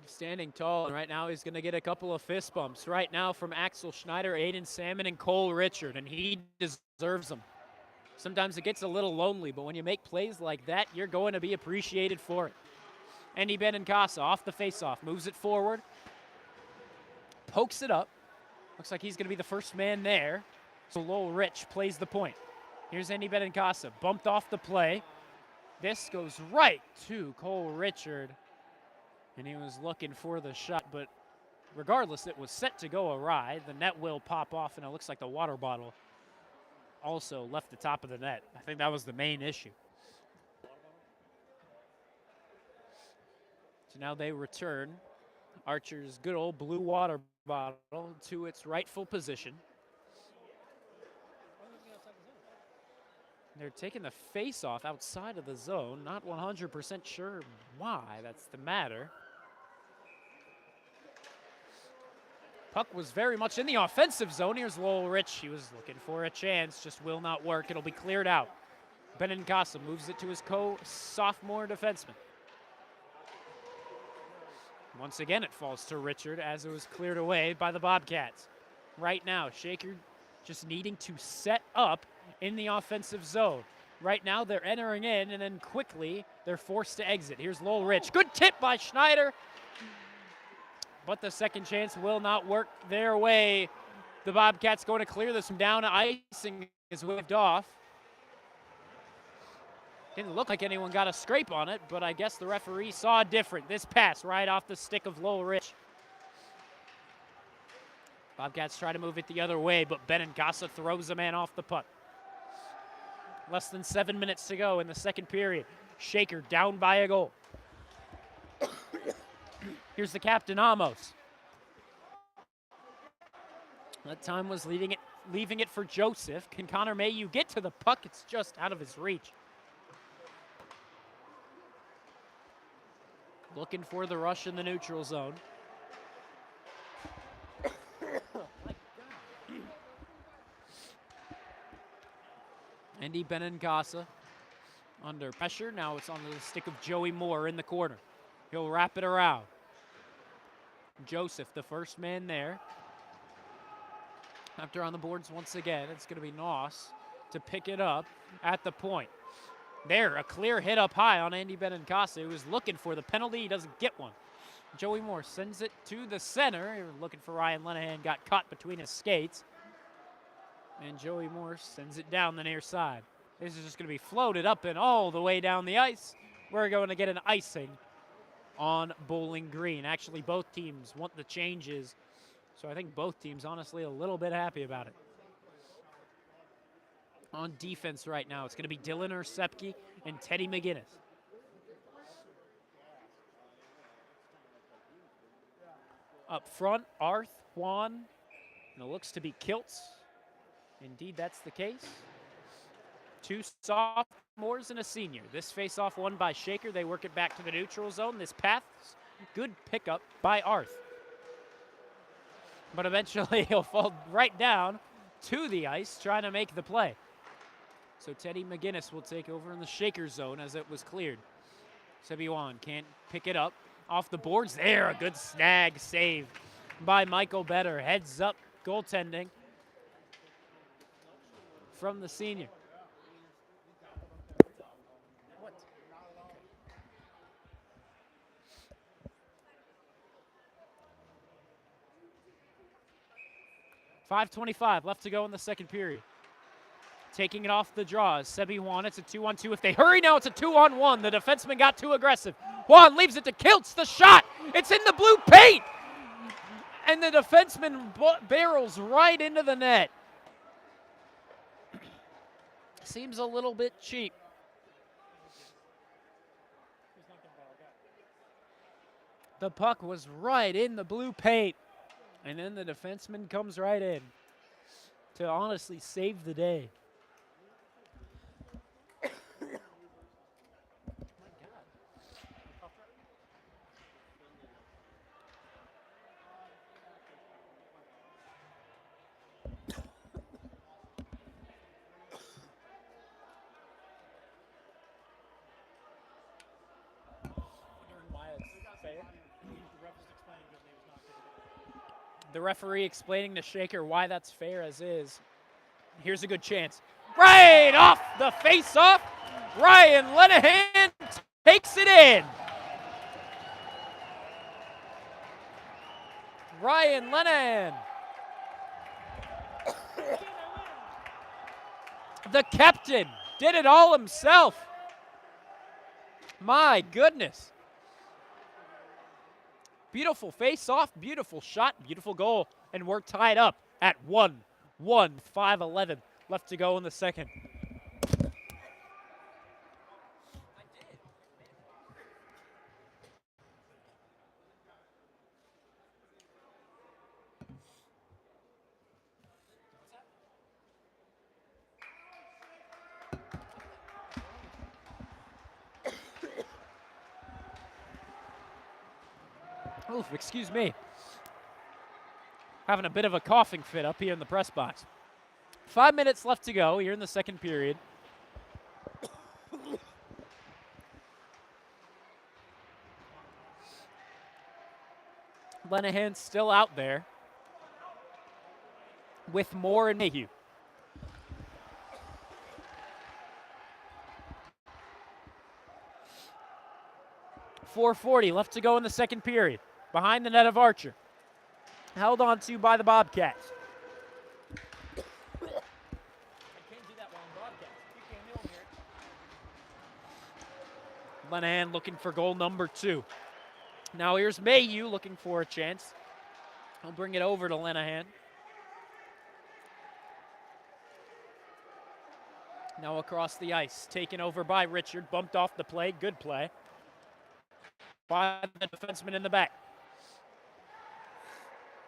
Standing tall, and right now he's going to get a couple of fist bumps right now from Axel Schneider, Aiden Salmon, and Cole Richard, and he deserves them. Sometimes it gets a little lonely, but when you make plays like that, you're going to be appreciated for it. Andy Benincasa off the faceoff, moves it forward, pokes it up. Looks like he's going to be the first man there. So Lowell Rich plays the point. Here's Andy Benincasa, bumped off the play. This goes right to Cole Richard, and he was looking for the shot, but regardless, it was set to go awry. The net will pop off, and it looks like the water bottle also left the top of the net. I think that was the main issue. So now they return Archer's good old blue water bottle to its rightful position. They're taking the face-off outside of the zone. Not 100% sure why that's the matter. Puck was very much in the offensive zone. Here's Lowell Rich. He was looking for a chance, just will not work. It'll be cleared out. Benincasa moves it to his co-sophomore defenseman. Once again, it falls to Richard as it was cleared away by the Bobcats. Right now, Shaker just needing to set up in the offensive zone. Right now, they're entering in, and then quickly, they're forced to exit. Here's Lowell Rich. Good tip by Schneider, but the second chance will not work their way. The Bobcats going to clear this from down. Icing is waved off. Didn't look like anyone got a scrape on it, but I guess the referee saw different. This pass right off the stick of Lowell Rich. Bobcats try to move it the other way, but Benincasa throws a man off the puck. Less than 7 minutes to go in the second period. Shaker down by a goal. Here's the captain, Amos. That time was leaving it for Joseph. Can Connor Mayhew get to the puck? It's just out of his reach. Looking for the rush in the neutral zone. Andy Benincasa under pressure. Now it's on the stick of Joey Moore in the corner. He'll wrap it around. Joseph, the first man there. After on the boards once again, it's going to be Noss to pick it up at the point. There, a clear hit up high on Andy Benincasa, who was looking for the penalty. He doesn't get one. Joey Moore sends it to the center. Looking for Ryan Lenahan, got caught between his skates. And Joey Moore sends it down the near side. This is just going to be floated up and all the way down the ice. We're going to get an icing on Bowling Green. Actually, both teams want the changes, so I think both teams honestly a little bit happy about it. On defense right now, it's going to be Dylan Ursepke and Teddy McGinnis. Up front, Arth, Juan, and it looks to be Kiltz. Indeed, that's the case. Two sophomores and a senior. This face-off won by Shaker. They work it back to the neutral zone. This pass, good pickup by Arth. But eventually he'll fall right down to the ice trying to make the play. So Teddy McGinnis will take over in the Shaker zone as it was cleared. Sebiwan can't pick it up. Off the boards there, a good snag save by Michael Better. Heads up goaltending from the senior. What? 5:25 left to go in the second period. Taking it off the draws. Sebi Juan, it's a 2-on-2. If they hurry now, it's a 2-on-1. The defenseman got too aggressive. Juan leaves it to Kiltz. The shot, it's in the blue paint. And the defenseman barrels right into the net. Seems a little bit cheap. The puck was right in the blue paint. And then the defenseman comes right in to honestly save the day. The referee explaining to Shaker why that's fair as is. Here's a good chance. Right off the face-off, Ryan Lenahan takes it in. Ryan Lenahan. The captain did it all himself. My goodness. Beautiful face-off, beautiful shot, beautiful goal. And we're tied up at 1-1, 5:11 left to go in the second. Oof, excuse me. Having a bit of a coughing fit up here in the press box. 5 minutes left to go here in the second period. Lenahan still out there with Moore and Mayhew. .440 left to go in the second period. Behind the net of Archer. Held on to by the Bobcats. Lenahan looking for goal number 2. Now here's Mayhew looking for a chance. He'll bring it over to Lenahan. Now across the ice, taken over by Richard, bumped off the play, good play. By the defenseman in the back.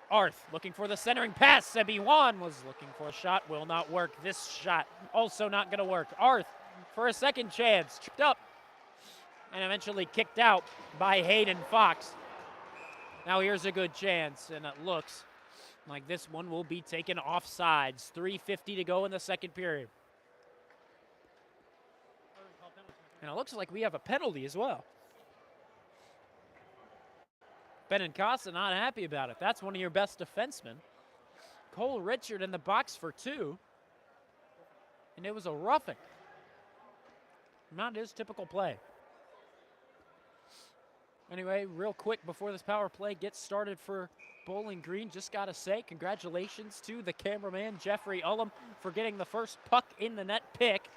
Arth looking for the centering pass. Sebi Juan was looking for a shot, will not work. This shot also not going to work. Arth for a second chance, tripped up and eventually kicked out by Hayden Fox. Now here's a good chance, and it looks like this one will be taken offsides. 3:50 to go in the second period. And it looks like we have a penalty as well. Benincasa not happy about it. That's one of your best defensemen. Cole Richard in the box for 2. And it was a roughing. Not his typical play. Anyway, real quick before this power play gets started for Bowling Green, just got to say congratulations to the cameraman, Jeffrey Ullum, for getting the first puck in the net pick,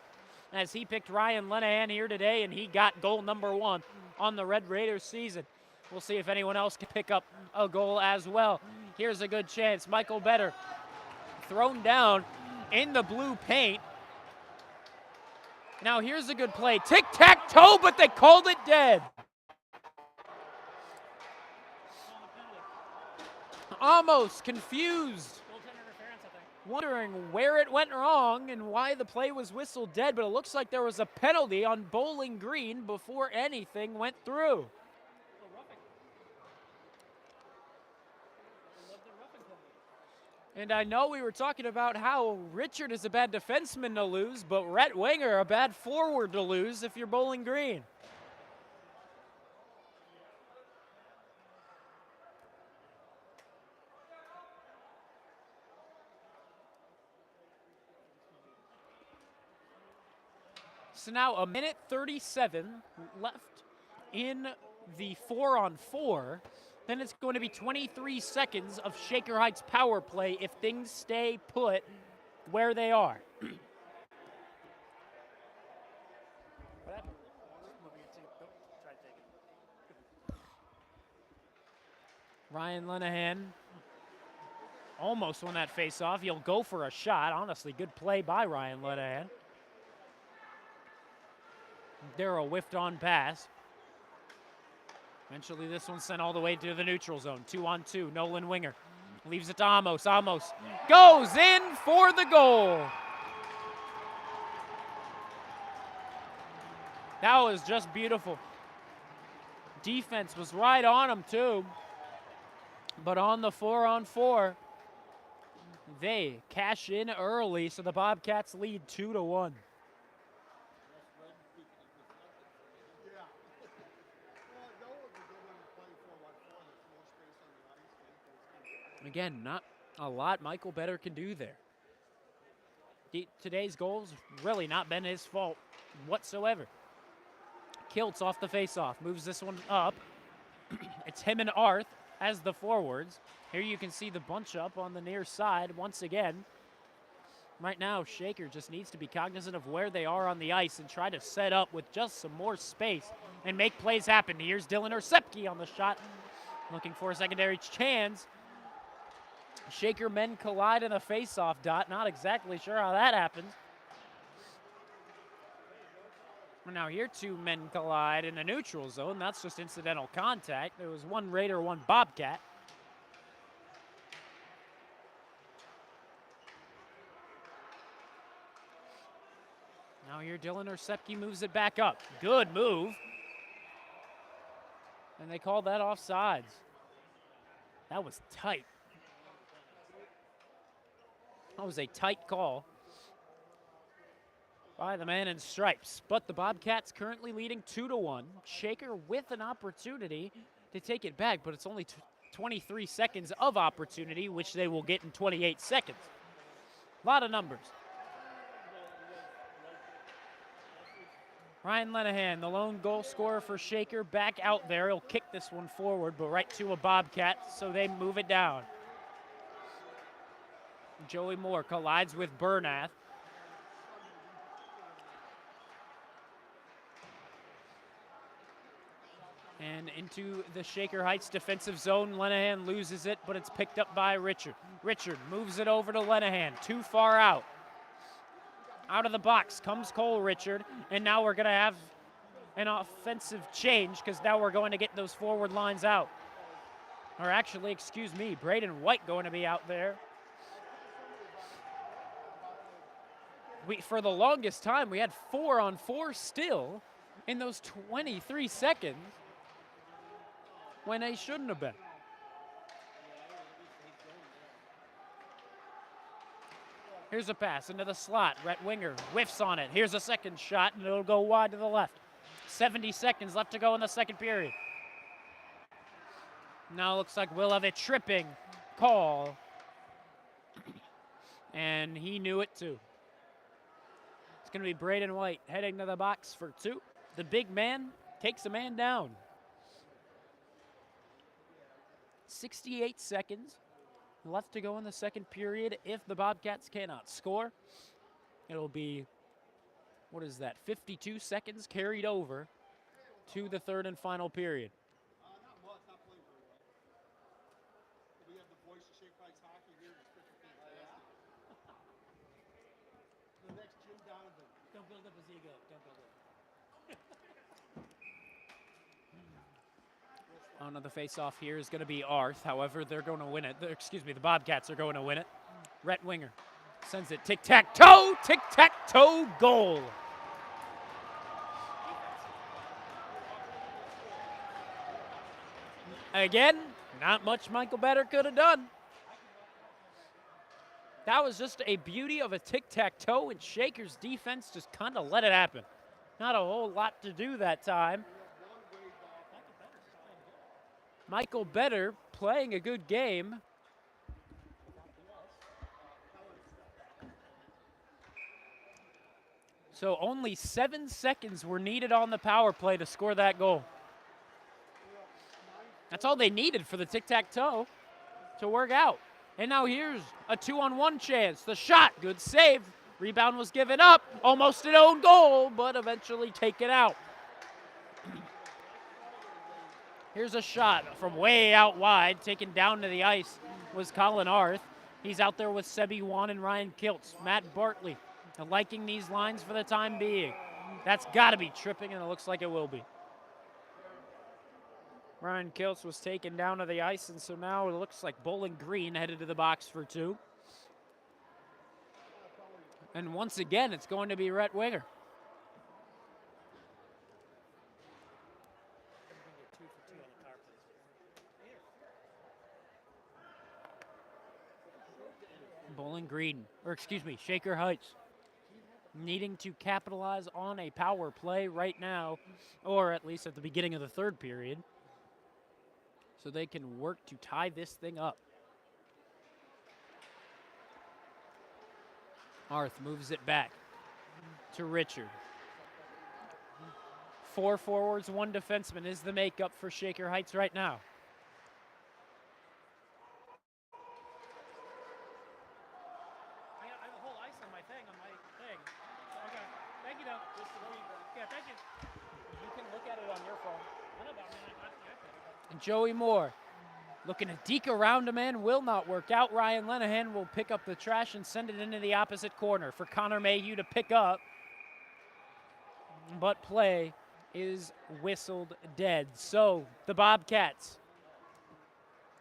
as he picked Ryan Lenahan here today, and he got goal number 1 on the Red Raiders season. We'll see if anyone else can pick up a goal as well. Here's a good chance. Michael Better thrown down in the blue paint. Now here's a good play. Tic-tac-toe, but they called it dead. Almost confused. Wondering where it went wrong and why the play was whistled dead, but it looks like there was a penalty on Bowling Green before anything went through. And I know we were talking about how Richard is a bad defenseman to lose, but Rhett Winger a bad forward to lose if you're Bowling Green. So now a minute 37 left in the 4-on-4. Then it's going to be 23 seconds of Shaker Heights power play if things stay put where they are. Ryan Lenahan almost won that face-off. He'll go for a shot. Honestly, good play by Ryan Lenahan. Darrell whiffed on pass. Eventually, this one's sent all the way to the neutral zone. 2-on-2, Nolan Winger leaves it to Amos. Amos goes in for the goal. That was just beautiful. Defense was right on him, too. But on the 4-on-4, they cash in early, so the Bobcats lead 2-1. Again, not a lot Michael Better can do there. Today's goal's really not been his fault whatsoever. Kiltz off the faceoff, moves this one up. It's him and Arth as the forwards. Here you can see the bunch up on the near side once again. Right now, Shaker just needs to be cognizant of where they are on the ice and try to set up with just some more space and make plays happen. Here's Dylan Orsepke on the shot, looking for a secondary chance. Shaker men collide in a face-off dot. Not exactly sure how that happens. Now here two men collide in the neutral zone. That's just incidental contact. There was one Raider, one Bobcat. Now here Dylan Orsepke moves it back up. Good move. And they called that offsides. That was tight. That was a tight call by the man in stripes. But the Bobcats currently leading 2-1. Shaker with an opportunity to take it back, but it's only 23 seconds of opportunity, which they will get in 28 seconds. A lot of numbers. Ryan Lenahan, the lone goal scorer for Shaker, back out there. He'll kick this one forward, but right to a Bobcat, so they move it down. Joey Moore collides with Bernath. And into the Shaker Heights defensive zone. Lenahan loses it, but it's picked up by Richard. Richard moves it over to Lenahan, too far out. Out of the box comes Cole Richard, and now we're going to have an offensive change because now we're going to get those forward lines out. Or actually, excuse me, Braden White going to be out there. For the longest time, we had 4-on-4 still in those 23 seconds when they shouldn't have been. Here's a pass into the slot. Rhett Winger whiffs on it. Here's a second shot, and it'll go wide to the left. 70 seconds left to go in the second period. Now it looks like we'll have a tripping call. And he knew it too. It's going to be Braden White heading to the box for two. The big man takes a man down. 68 seconds left to go in the second period. If the Bobcats cannot score, it'll be, 52 seconds carried over to the third and final period. Not much, not playing very well. We have the voice of Shaker Heights hockey here. It's freaking fantastic. The next Jim Donovan. Don't build up his ego. Don't build it. Another face-off here is going to be Arth. However, they're going to win it. The Bobcats are going to win it. Rhett Winger Sends it tic-tac-toe goal. Again, not much Michael Better could have done. That was just a beauty of a tic-tac-toe, and Shaker's defense just kind of let it happen. Not a whole lot to do that time. Michael Better playing a good game. So only 7 seconds were needed on the power play to score that goal. That's all they needed for the tic-tac-toe to work out. And now here's a 2-on-1 chance. The shot, good save. Rebound was given up. Almost an own goal, but eventually taken out. Here's a shot from way out wide. Taken down to the ice was Colin Arth. He's out there with Sebi Wan and Ryan Kiltz. Matt Bartley liking these lines for the time being. That's got to be tripping, and it looks like it will be. Ryan Kiltz was taken down to the ice, and so now it looks like Bowling Green headed to the box for 2. And once again, it's going to be Rhett Winger. Bowling Green, or excuse me, Shaker Heights, needing to capitalize on a power play right now, or at least at the beginning of the third period, so they can work to tie this thing up. Arth moves it back to Richard. 4 forwards, 1 defenseman is the makeup for Shaker Heights right now. I have a whole ice on my thing, Okay, thank you, though. Yeah, thank you. You can look at it on your phone. And Joey Moore looking to deke around a man, will not work out. Ryan Lenahan will pick up the trash and send it into the opposite corner for Connor Mayhew to pick up. But play is whistled dead. So the Bobcats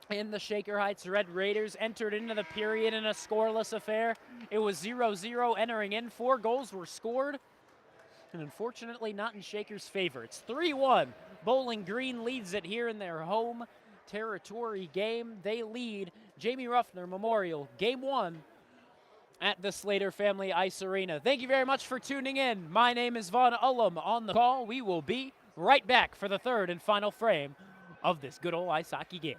and the Shaker Heights Red Raiders entered into the period in a scoreless affair. It was 0-0 entering in. 4 goals were scored, and unfortunately not in Shaker's favor. It's 3-1. Bowling Green leads it here in their home territory game. They lead Jamie Ruffner Memorial Game 1 at the Slater Family Ice Arena. Thank you very much for tuning in. My name is Vaughn Ullum on the call. We will be right back for the third and final frame of this good old ice hockey game.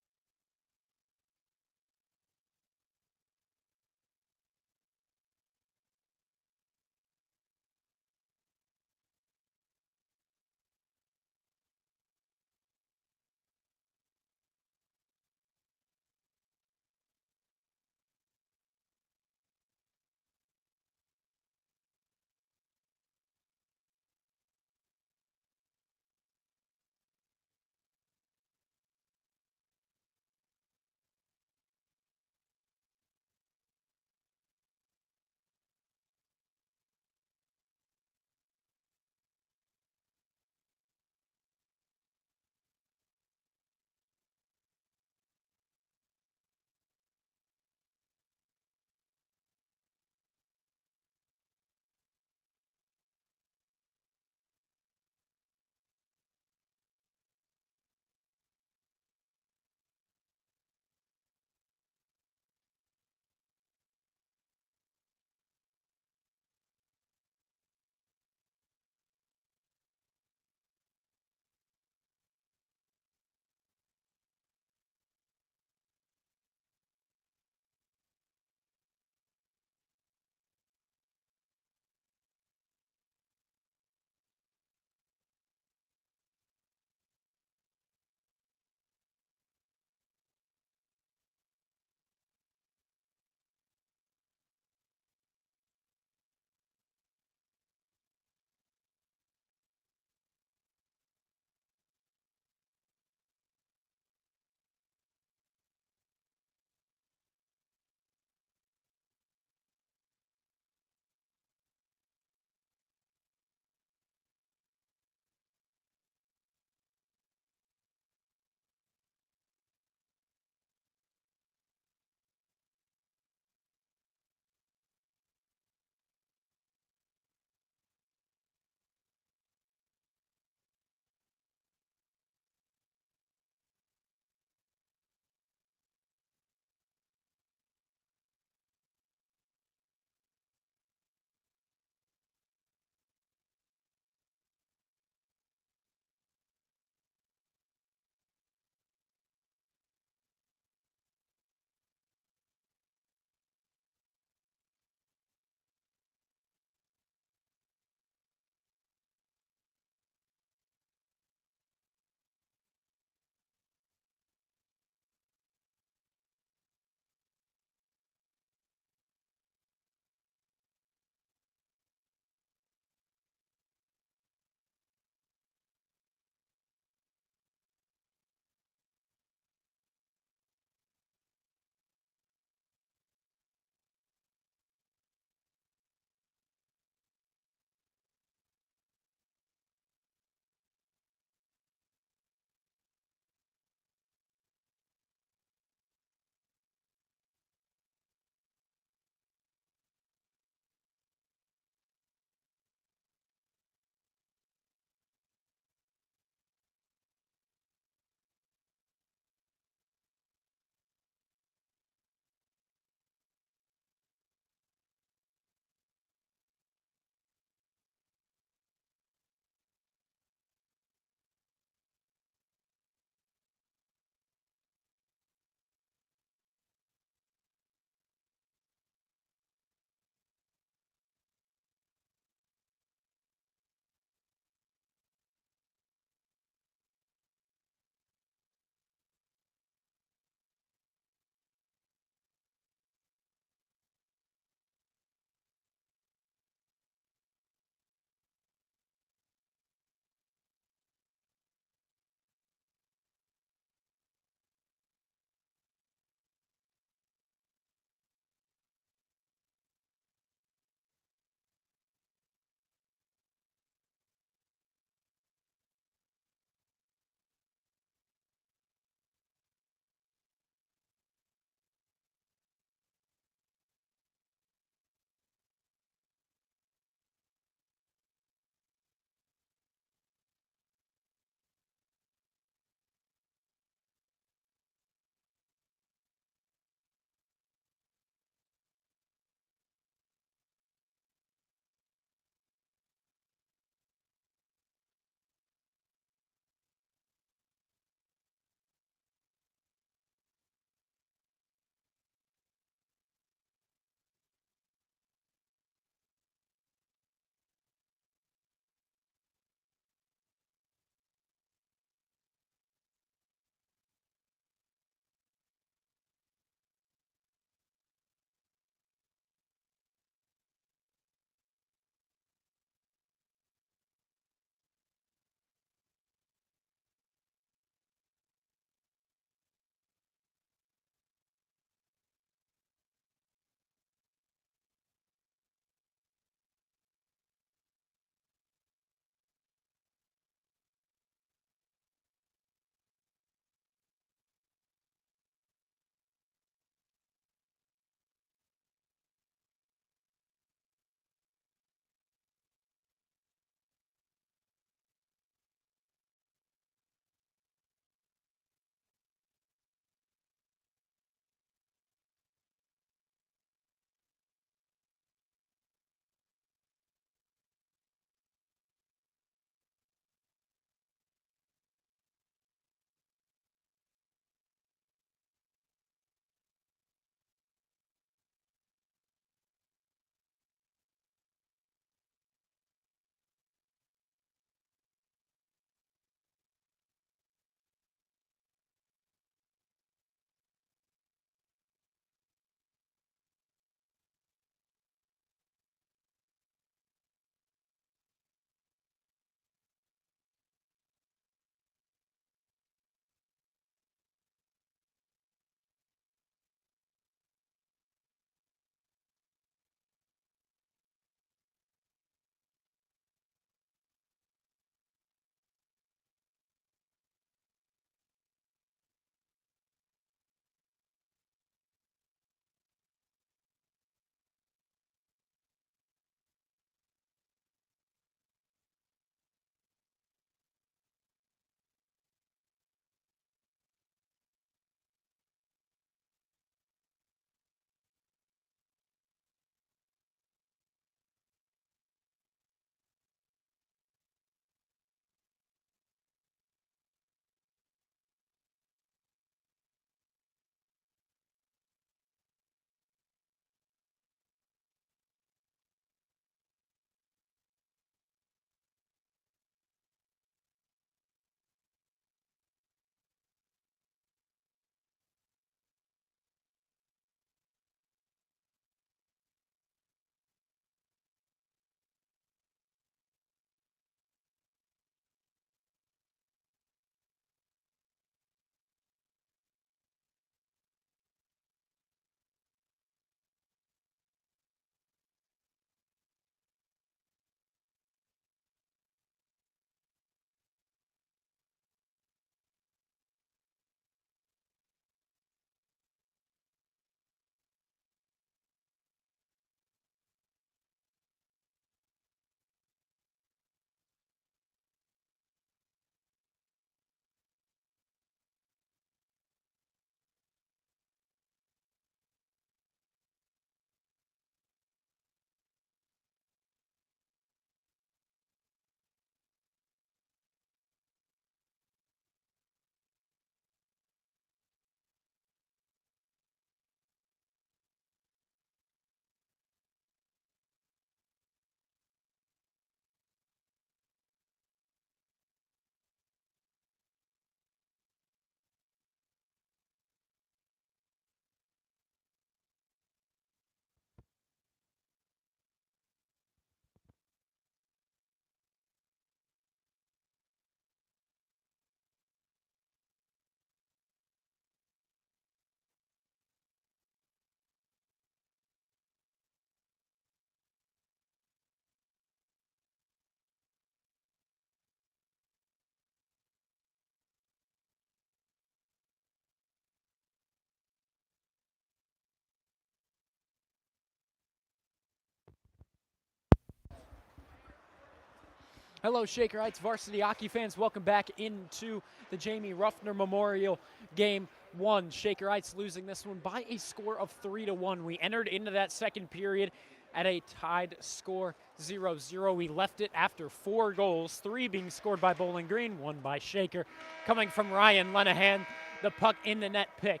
Hello, Shakerites, Varsity hockey fans. Welcome back into the Jamie Ruffner Memorial Game 1. Shakerites losing this one by a score of 3-1. We entered into that second period at a tied score 0-0. We left it after 4 goals, 3 being scored by Bowling Green, 1 by Shaker. Coming from Ryan Lenahan, the puck in the net pick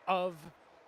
of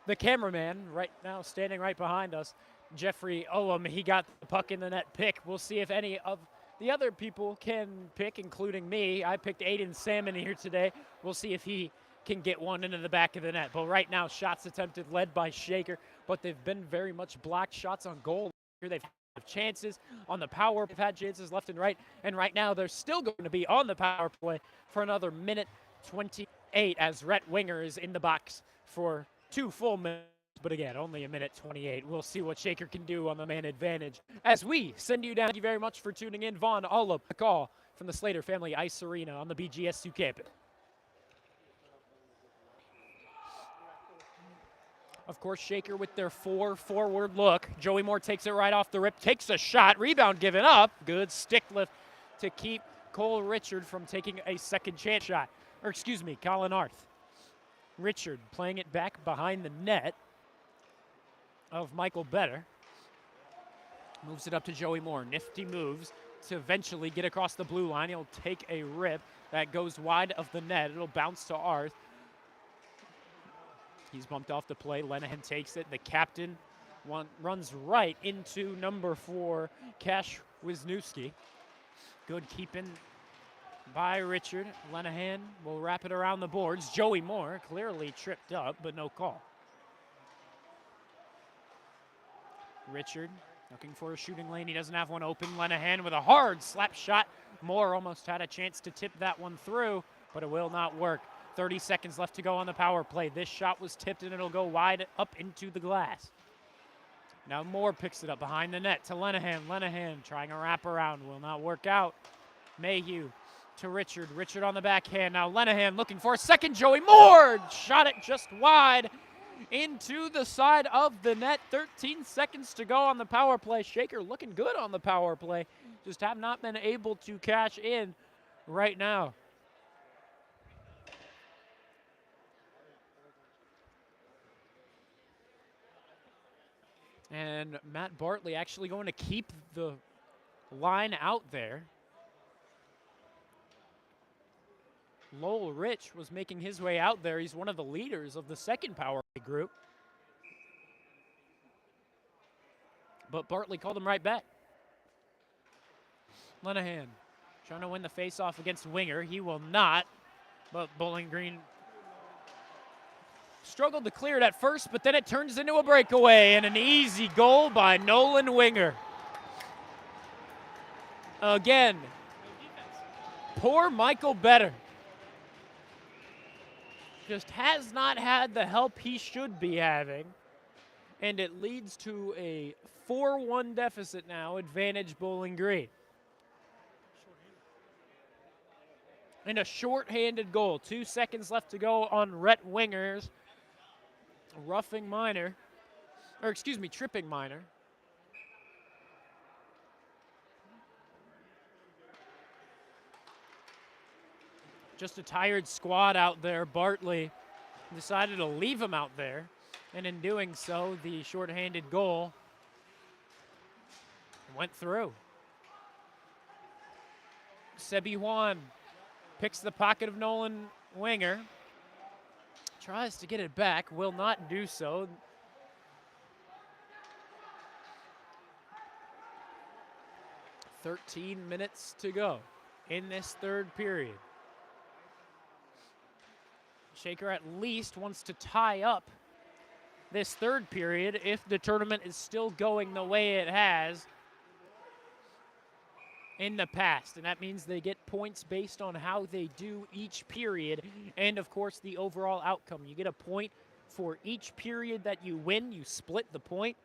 the cameraman right now standing right behind us, Jeffrey Olam. He got the puck in the net pick. We'll see if any of the other people can pick, including me. I picked Aiden Salmon here today. We'll see if he can get one into the back of the net. But right now, shots attempted led by Shaker, but they've been very much blocked shots on goal. Here they've had chances on the power. They've had chances left and right now they're still going to be on the power play for another minute 28 as Rhett Winger is in the box for 2 full minutes. But again, only a minute 28. We'll see what Shaker can do on the man advantage as we send you down. Thank you very much for tuning in. Vaughn Olive, a call from the Slater Family Ice Arena on the BGSU campus. Of course, Shaker with their 4-forward look. Joey Moore takes it right off the rip, takes a shot, rebound given up. Good stick lift to keep Cole Richard from taking a second chance shot. Or excuse me, Colin Arth. Richard playing it back behind the net of Michael Better. Moves it up to Joey Moore. Nifty moves to eventually get across the blue line. He'll take a rip that goes wide of the net. It'll bounce to Arth. He's bumped off the play. Lenahan takes it. The captain runs right into number 4, Cash Wisniewski. Good keeping by Richard. Lenahan will wrap it around the boards. Joey Moore clearly tripped up, but no call. Richard looking for a shooting lane. He doesn't have one open. Lenahan with a hard slap shot. Moore almost had a chance to tip that one through, but it will not work. 30 seconds left to go on the power play. This shot was tipped and it'll go wide up into the glass. Now Moore picks it up behind the net to Lenahan. Lenahan trying a wraparound. Will not work out. Mayhew to Richard. Richard on the backhand. Now Lenahan looking for a second. Joey Moore shot it just wide into the side of the net. 13 seconds to go on the power play. Shaker looking good on the power play. Just have not been able to cash in right now. And Matt Bartley actually going to keep the line out there. Lowell Rich was making his way out there. He's one of the leaders of the second power play group. But Bartley called him right back. Lenahan trying to win the faceoff against Winger. He will not, but Bowling Green struggled to clear it at first, but then it turns into a breakaway and an easy goal by Nolan Winger. Again, poor Michael Better just has not had the help he should be having, and it leads to a 4-1 deficit now, advantage Bowling Green. And a short-handed goal. 2 seconds left to go on Rhett Winger's tripping minor. Just a tired squad out there. Bartley decided to leave him out there, and in doing so, the short-handed goal went through. Sebi Juan picks the pocket of Nolan Winger. Tries to get it back, will not do so. "13 minutes to go in this third period. Shaker at least wants to tie up this third period if the tournament is still going the way it has in the past, and that means they get points based on how they do each period and of course the overall outcome. You get a point for each period that you win. You split the point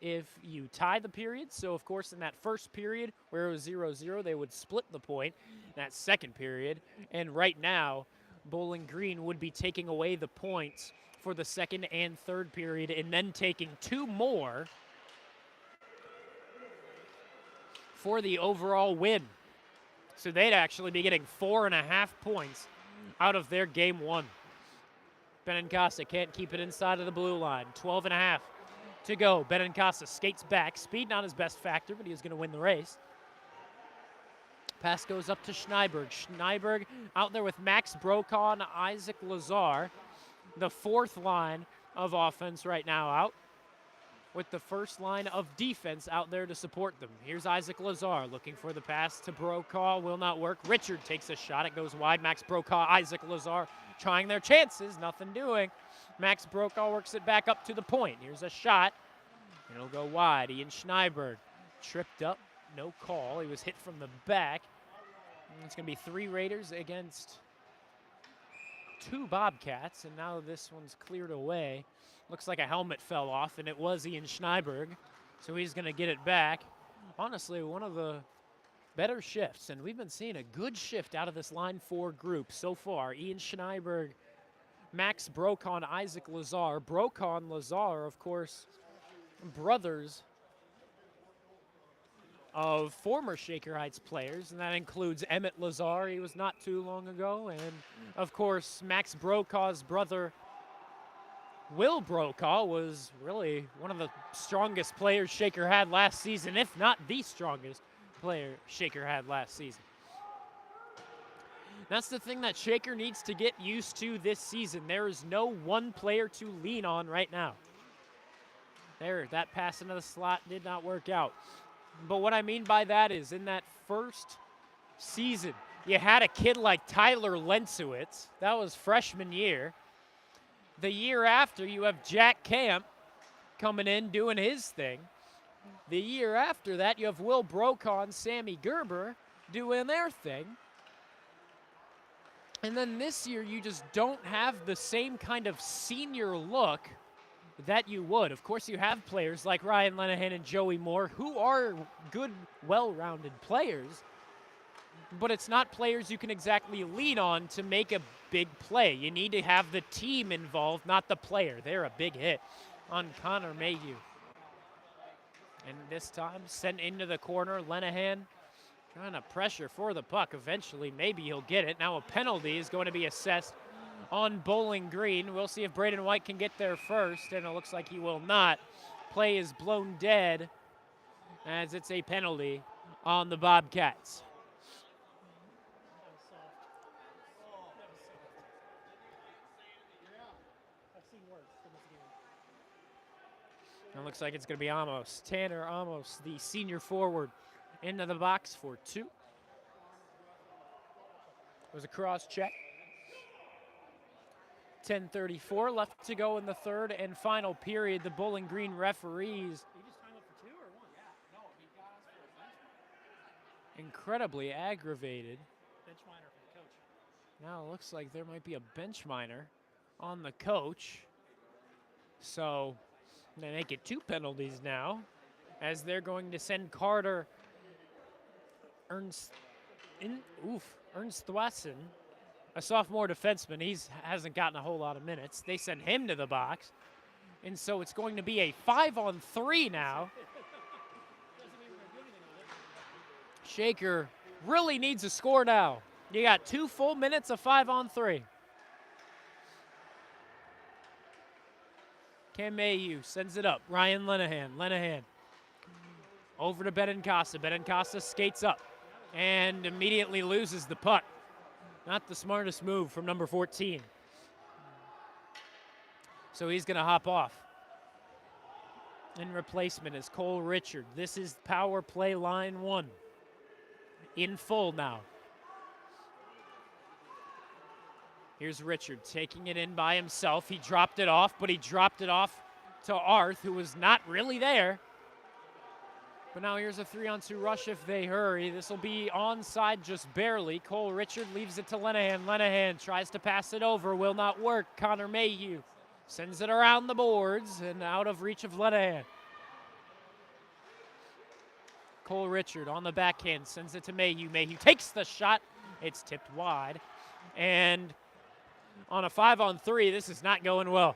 if you tie the period. So of course in that first period where it was 0-0, they would split the point in that second period, and right now Bowling Green would be taking away the points for the second and third period and then taking 2 more for the overall win. So they'd actually be getting 4.5 points out of their game one. Benincasa can't keep it inside of the blue line. 12.5 to go. Benincasa skates back. Speed not his best factor, but he is going to win the race. Pass goes up to Schneiberg. Schneiberg out there with Max Brokaw and Isaac Lazar. The fourth line of offense right now out, with the first line of defense out there to support them. Here's Isaac Lazar looking for the pass to Brokaw. Will not work. Richard takes a shot. It goes wide. Max Brokaw, Isaac Lazar trying their chances. Nothing doing. Max Brokaw works it back up to the point. Here's a shot. It'll go wide. Ian Schneiberg tripped up. No call. He was hit from the back. It's going to be 3 Raiders against 2 Bobcats, and now this one's cleared away. Looks like a helmet fell off, and it was Ian Schneiberg, so he's going to get it back. Honestly, one of the better shifts, and we've been seeing a good shift out of this line 4 group so far. Ian Schneiberg, Max Brokaw, and Isaac Lazar. Brokaw and Lazar, of course, brothers of former Shaker Heights players, and that includes Emmett Lazar, he was not too long ago, and of course Max Brokaw's brother Will Brokaw was really one of the strongest players Shaker had last season, if not the strongest player Shaker had last season. That's the thing that Shaker needs to get used to this season. There is no one player to lean on right now. There, that pass into the slot did not work out. But what I mean by that is in that first season, you had a kid like Tyler Lensiewicz. That was freshman year. The year after, you have Jack Camp coming in doing his thing. The year after that, you have Will Brokaw and Sammy Gerber doing their thing. And then this year, you just don't have the same kind of senior look that you would. Of course, you have players like Ryan Lenahan and Joey Moore who are good, well-rounded players, but it's not players you can exactly lean on to make a big play. You need to have the team involved, not the player. They're a big hit on Connor Mayhew. And this time, sent into the corner, Lenahan trying to pressure for the puck. Eventually, maybe he'll get it. Now a penalty is going to be assessed on Bowling Green. We'll see if Braden White can get there first, and it looks like he will not. Play is blown dead as it's a penalty on the Bobcats. It looks like it's going to be Amos. Tanner Amos, the senior forward, into the box for 2. It was a cross check. 10:34 left to go in the third and final period. The Bowling Green referees. He just timed up for 2 or 1? Yeah, no, he got us for a bench minor. Incredibly aggravated. Bench minor from the coach. Now it looks like there might be a bench minor on the coach. So they make it 2 penalties now, as they're going to send Carter Ernstwassen, a sophomore defenseman. He hasn't gotten a whole lot of minutes. They send him to the box. And so it's going to be a 5-on-3 now. Shaker really needs a score now. You got 2 full minutes of 5-on-3. Cam Mayhew sends it up. Ryan Lenahan. Lenahan over to Benincasa. Benincasa skates up and immediately loses the puck. Not the smartest move from number 14. So he's going to hop off. In replacement is Cole Richard. This is power play line 1. In full now. Here's Richard taking it in by himself. He dropped it off, but he dropped it off to Arth, who was not really there. But now here's a 3-on-2 rush if they hurry. This will be onside just barely. Cole Richard leaves it to Lenahan. Lenahan tries to pass it over. Will not work. Connor Mayhew sends it around the boards and out of reach of Lenahan. Cole Richard on the backhand sends it to Mayhew. Mayhew takes the shot. It's tipped wide. And on a 5-on-3, this is not going well.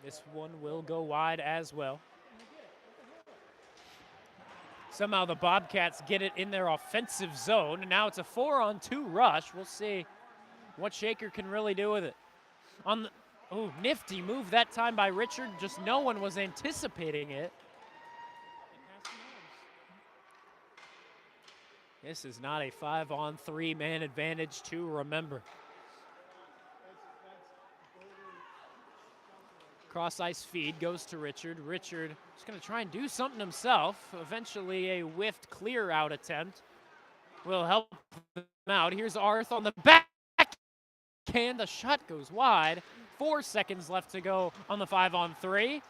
This one will go wide as well. Somehow the Bobcats get it in their offensive zone, and now it's a 4-on-2 rush. We'll see what Shaker can really do with it. On the, oh, nifty move that time by Richard. Just no one was anticipating it. This is not a 5-on-3 man advantage to remember. Cross ice feed goes to Richard. Richard is going to try and do something himself. Eventually a whiffed clear out attempt will help them out. Here's Arth on the back. And the shot goes wide. 4 seconds left to go on the 5-on-3.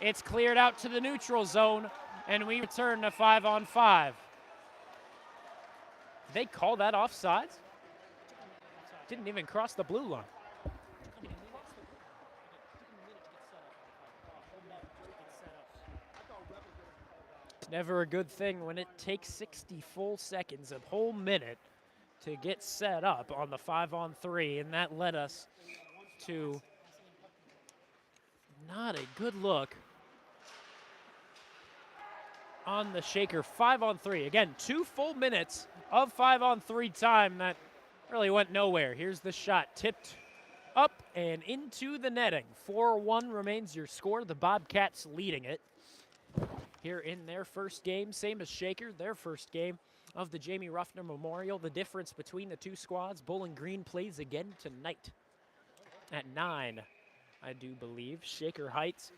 It's cleared out to the neutral zone, and we return to 5-on-5. Did they call that offsides? Didn't even cross the blue line. It's never a good thing when it takes 60 full seconds, a whole minute, to get set up on the 5-on-3, and that led us to not a good look on the Shaker 5-on-3. Again, 2 full minutes of 5-on-3 time that really went nowhere. Here's the shot, tipped up and into the netting. 4-1 remains your score. The Bobcats leading it here in their first game, same as Shaker, their first game of the Jamie Ruffner Memorial. The difference between the two squads, Bowling Green plays again tonight at 9, I do believe. Shaker Heights,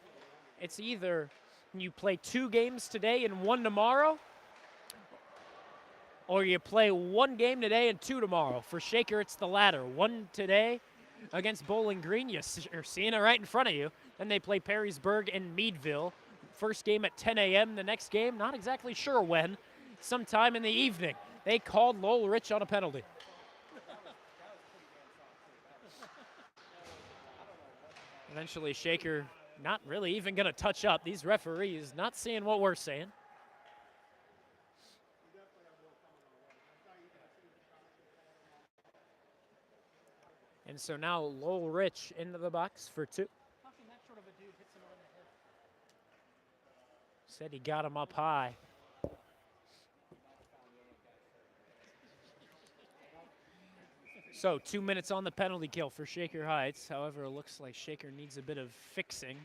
it's either you play 2 games today and 1 tomorrow, or you play 1 game today and 2 tomorrow. For Shaker, it's the latter. 1 today against Bowling Green. You're seeing it right in front of you. Then they play Perrysburg and Meadville. First game at 10 a.m. The next game, not exactly sure when. Sometime in the evening. They called Lowell Rich on a penalty. Eventually, Shaker not really even going to touch up. These referees not seeing what we're saying. And so now Lowell Rich into the box for 2. Said he got him up high. So 2 minutes on the penalty kill for Shaker Heights. However, it looks like Shaker needs a bit of fixing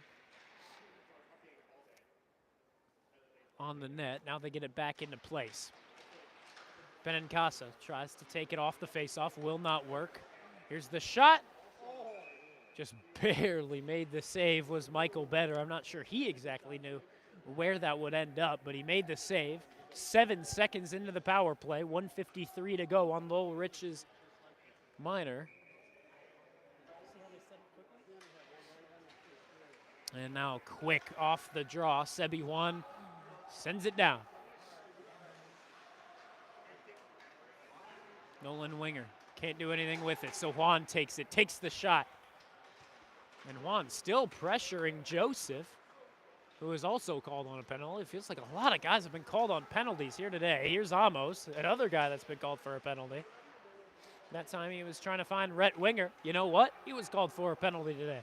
on the net. Now they get it back into place. Benincasa tries to take it off the faceoff. Will not work. Here's the shot. Just barely made the save was Michael Better. I'm not sure he exactly knew where that would end up, but he made the save. 7 seconds into the power play. 1:53 to go on Lowell Rich's minor. And now quick off the draw. Sebi Juan sends it down. Nolan Winger can't do anything with it, so Juan takes it, takes the shot. And Juan still pressuring Joseph, who is also called on a penalty. It feels like a lot of guys have been called on penalties here today. Here's Amos, another guy that's been called for a penalty. That time he was trying to find Rhett Winger. You know what? He was called for a penalty today.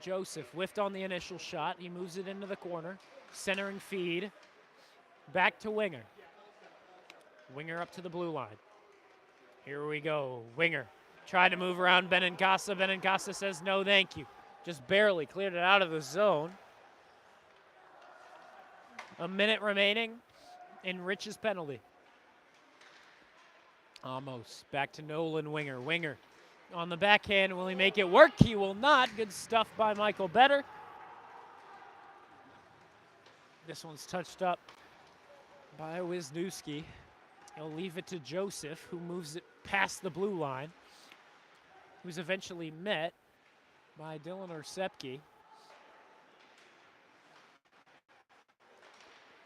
Joseph whiffed on the initial shot. He moves it into the corner. Centering feed. Back to Winger. Winger up to the blue line. Here we go. Winger tried to move around Benincasa. Benincasa says no thank you. Just barely cleared it out of the zone. A minute remaining in Rich's penalty. Almost. Back to Nolan Winger. Winger on the backhand. Will he make it work? He will not. Good stuff by Michael Better. This one's touched up by Wisniewski. He'll leave it to Joseph, who moves it past the blue line, who's eventually met by Dylan Orsepke.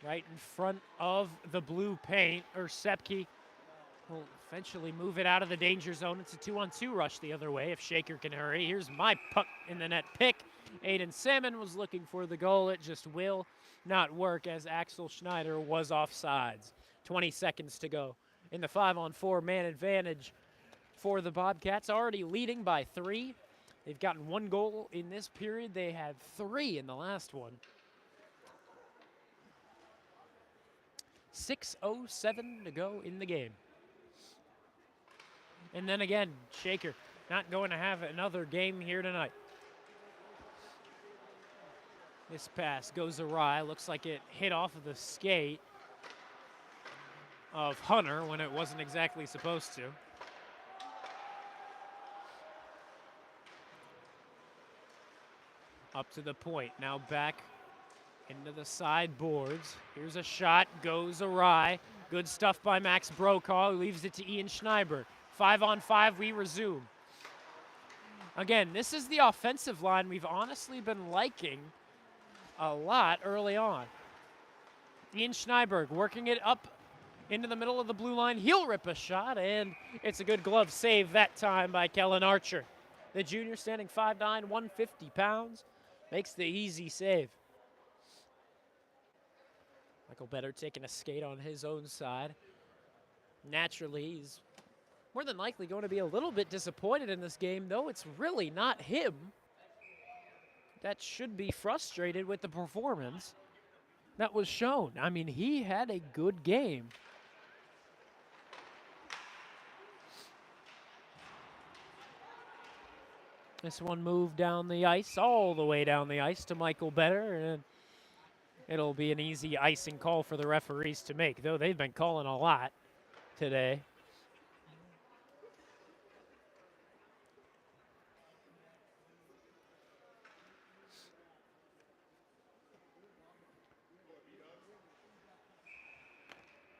Right in front of the blue paint, Orsepke will eventually move it out of the danger zone. It's a 2-on-2 rush the other way if Shaker can hurry. Here's my puck in the net pick. Aiden Salmon was looking for the goal. It just will not work as Axel Schneider was offsides. 20 seconds to go in the 5-on-4 man advantage for the Bobcats, already leading by 3. They've gotten 1 goal in this period. They had 3 in the last one. 6:07 to go in the game. And then again, Shaker not going to have another game here tonight. This pass goes awry. Looks like it hit off of the skate of Hunter when it wasn't exactly supposed to. Up to the point. Now back into the sideboards. Here's a shot. Goes awry. Good stuff by Max Brokaw, who leaves it to Ian Schneiber. 5-on-5, we resume. Again, this is the offensive line we've honestly been liking a lot early on. Ian Schneiberg working it up into the middle of the blue line. He'll rip a shot, and it's a good glove save that time by Kellen Archer. The junior, standing 5'9", 150 pounds, makes the easy save. Michael Better taking a skate on his own side. Naturally, he's more than likely going to be a little bit disappointed in this game, though it's really not him that should be frustrated with the performance that was shown. I mean, he had a good game. This one moved down the ice, all the way down the ice to Michael Better, and it'll be an easy icing call for the referees to make, though they've been calling a lot today.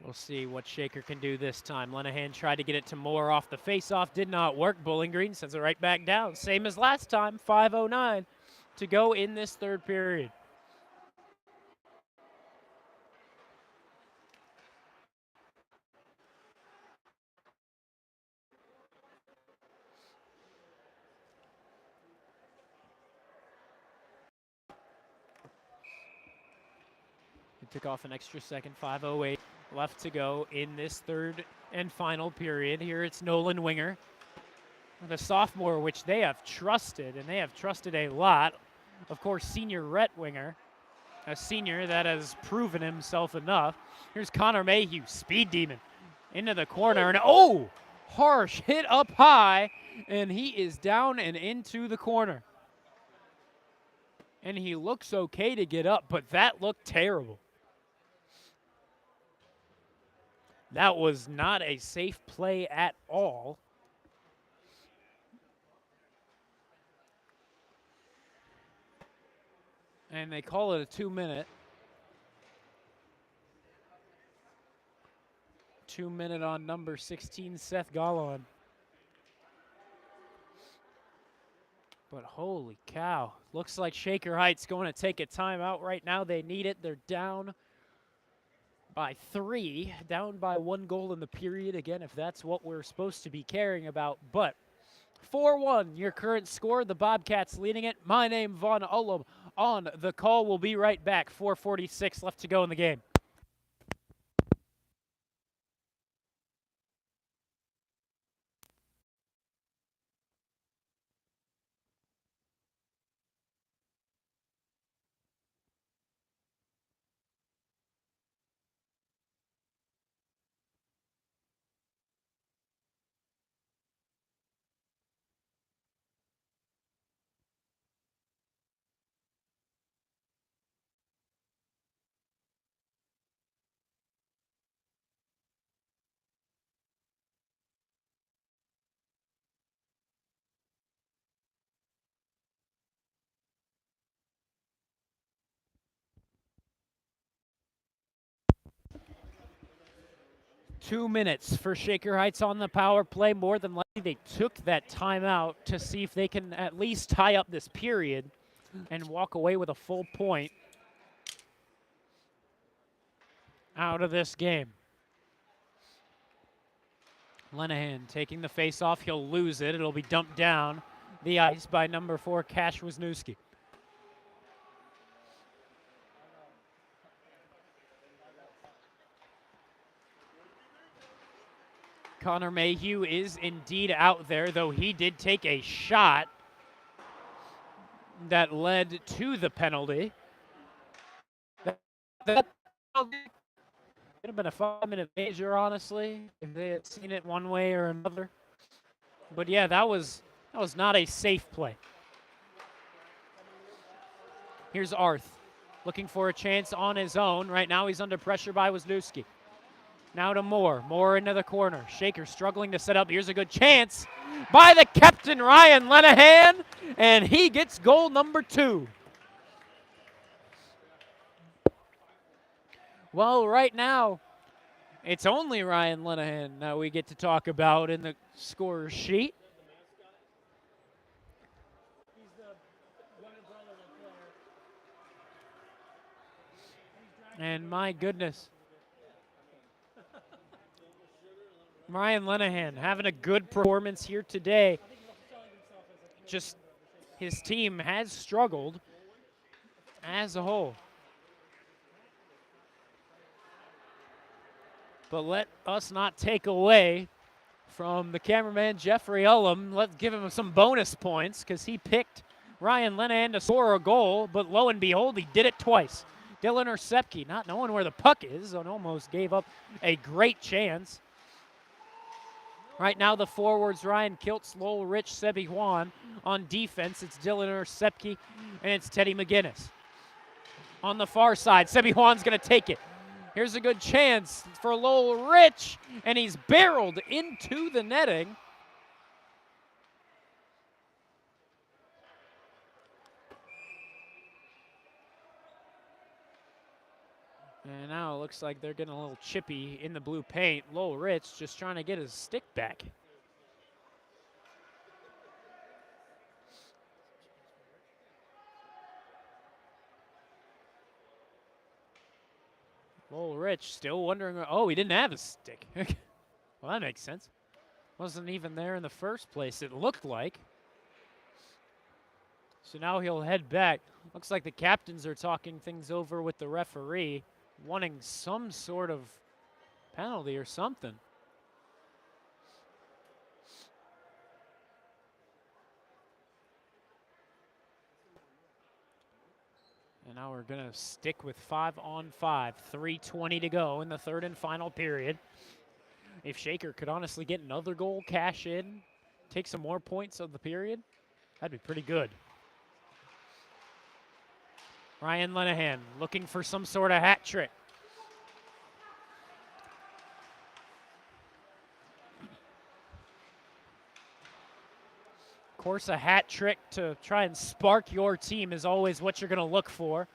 We'll see what Shaker can do this time. Lenahan tried to get it to Moore off the faceoff. Did not work. Bowling Green sends it right back down. Same as last time. 5:09 to go in this third period. It took off an extra second. 5:08 left to go in this third and final period. Here it's Nolan Winger, the sophomore, which they have trusted, and they have trusted a lot. Of course, senior Rhett Winger, a senior that has proven himself enough. Here's Connor Mayhew, speed demon, into the corner, and oh, harsh hit up high, and he is down and into the corner. And he looks okay to get up, but that looked terrible. That was not a safe play at all. And they call it a 2-minute. 2-minute on number 16, Seth Gollon. But holy cow. Looks like Shaker Heights going to take a timeout right now. They need it. They're down by 3, down by 1 goal in the period. Again, if that's what we're supposed to be caring about. But 4-1, your current score. The Bobcats leading it. My name, Vaughn Ullum, on the call. We'll be right back. 4:46 left to go in the game. Two minutes for Shaker Heights on the power play. More than likely, they took that timeout to see if they can at least tie up this period and walk away with a full point out of this game. Lenahan taking the face-off. He'll lose it. It'll be dumped down the ice by number 4, Cash Wisniewski. Connor Mayhew is indeed out there, though he did take a shot that led to the penalty. That penalty could have been a 5-minute major, honestly, if they had seen it one way or another. But yeah, that was not a safe play. Here's Arth, looking for a chance on his own. Right now he's under pressure by Wisniewski. Now to Moore. Moore into the corner. Shaker struggling to set up. Here's a good chance by the captain, Ryan Lenahan, and he gets goal number 2. Well, right now, it's only Ryan Lenahan that we get to talk about in the scorer's sheet. And my goodness, Ryan Lenahan having a good performance here today. Just his team has struggled as a whole. But let us not take away from the cameraman, Jeffrey Ullum. Let's give him some bonus points because he picked Ryan Lenahan to score a goal, but lo and behold, he did it twice. Dylan Ersepke, not knowing where the puck is, and almost gave up a great chance. Right now, the forwards, Ryan Kiltz, Lowell Rich, Sebi Juan. On defense, it's Dylan Ersepke, and it's Teddy McGinnis. On the far side, Sebi Juan's going to take it. Here's a good chance for Lowell Rich, and he's barreled into the netting. And now it looks like they're getting a little chippy in the blue paint. Lowell Rich just trying to get his stick back. Lowell Rich still wondering, oh, he didn't have his stick. Well, that makes sense. Wasn't even there in the first place, it looked like. So now he'll head back. Looks like the captains are talking things over with the referee, wanting some sort of penalty or something. And now we're going to stick with 5-on-5. 3:20 to go in the third and final period. If Shaker could honestly get another goal, cash in, take some more points of the period, that'd be pretty good. Ryan Lenahan looking for some sort of hat trick. Of course, a hat trick to try and spark your team is always what you're going to look for.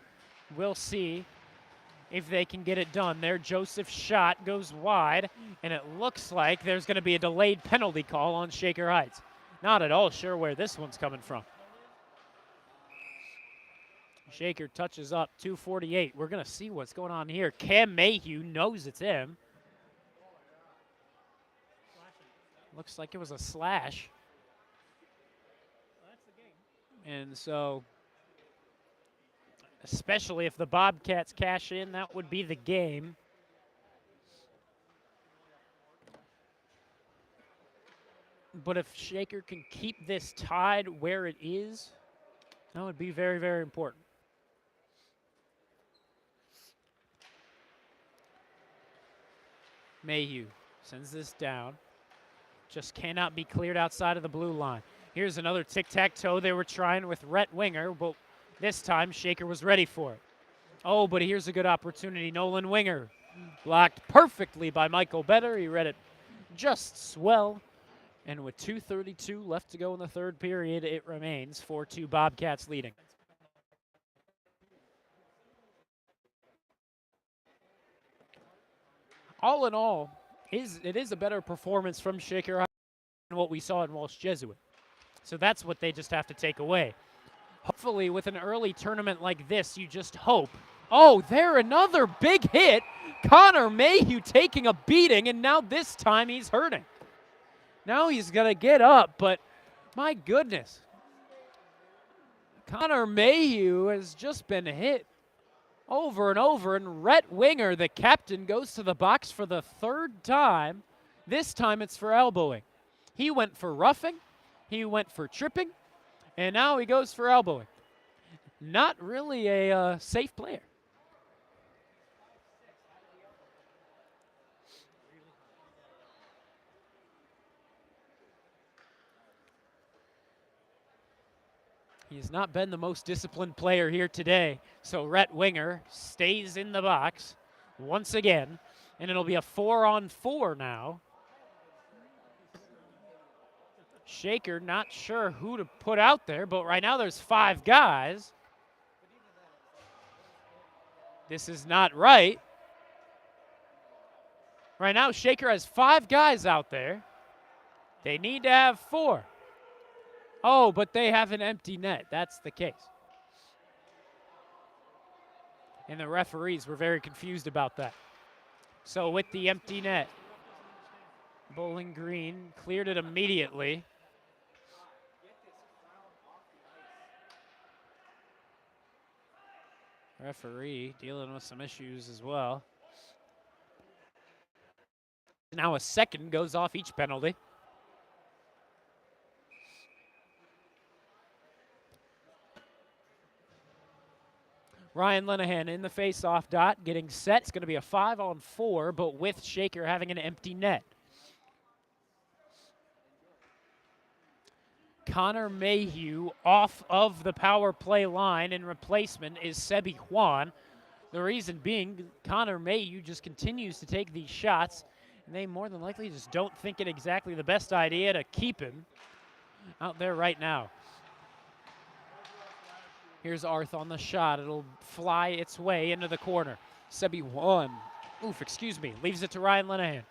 We'll see if they can get it done. There, Joseph's shot goes wide, and it looks like there's going to be a delayed penalty call on Shaker Heights. Not at all sure where this one's coming from. Shaker touches up, 2:48. We're going to see what's going on here. Cam Mayhew knows it's him. Looks like it was a slash. And so, especially if the Bobcats cash in, that would be the game. But if Shaker can keep this tied where it is, that would be very, very important. Mayhew sends this down. Just cannot be cleared outside of the blue line. Here's another tic-tac-toe they were trying with Rhett Winger, but this time Shaker was ready for it. Oh, but here's a good opportunity. Nolan Winger blocked perfectly by Michael Better. He read it just swell. And with 2:32 left to go in the third period, it remains 4-2 Bobcats leading. All in all, it is a better performance from Shaker than what we saw in Walsh Jesuit. So that's what they just have to take away. Hopefully, with an early tournament like this, you just hope. Oh, there another big hit. Connor Mayhew taking a beating, and now this time he's hurting. Now he's going to get up, but my goodness. Connor Mayhew has just been hit over and over, and Rhett Winger, the captain, goes to the box for the third time. This time it's for elbowing. He went for roughing, he went for tripping, and now he goes for elbowing. not really a safe player. He's not been the most disciplined player here today. So Rhett Winger stays in the box once again, and it'll be a 4-on-4 now. Shaker not sure who to put out there, but right now there's 5 guys. This is not right. Right now Shaker has 5 guys out there. They need to have 4. Oh, but they have an empty net. That's the case. And the referees were very confused about that. So with the empty net, Bowling Green cleared it immediately. Referee dealing with some issues as well. Now a second goes off each penalty. Ryan Linehan in the face-off dot, getting set. It's going to be a 5-on-4, but with Shaker having an empty net. Connor Mayhew off of the power play line, in replacement is Sebi Juan. The reason being, Connor Mayhew just continues to take these shots, and they more than likely just don't think it exactly the best idea to keep him out there right now. Here's Arth on the shot. It'll fly its way into the corner. Sebi Juan, leaves it to Ryan Linehan.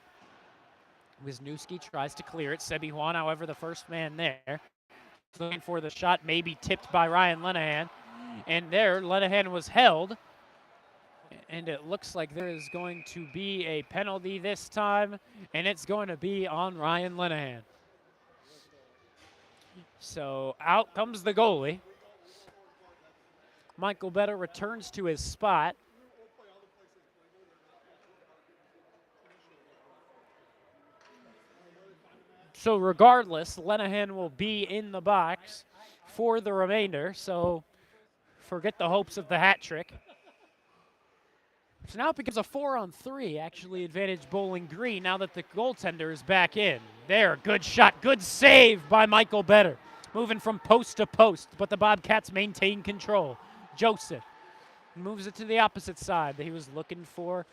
Wisniewski tries to clear it. Sebi Juan, however, the first man there. Looking for the shot, maybe tipped by Ryan Linehan. And there, Linehan was held. And it looks like there is going to be a penalty this time, and it's going to be on Ryan Linehan. So out comes the goalie. Michael Better returns to his spot. So regardless, Linehan will be in the box for the remainder. So forget the hopes of the hat trick. So now it becomes a 4-on-3, actually advantage Bowling Green now that the goaltender is back in. There, good shot, good save by Michael Better. Moving from post to post, but the Bobcats maintain control. Joseph moves it to the opposite side. He was looking for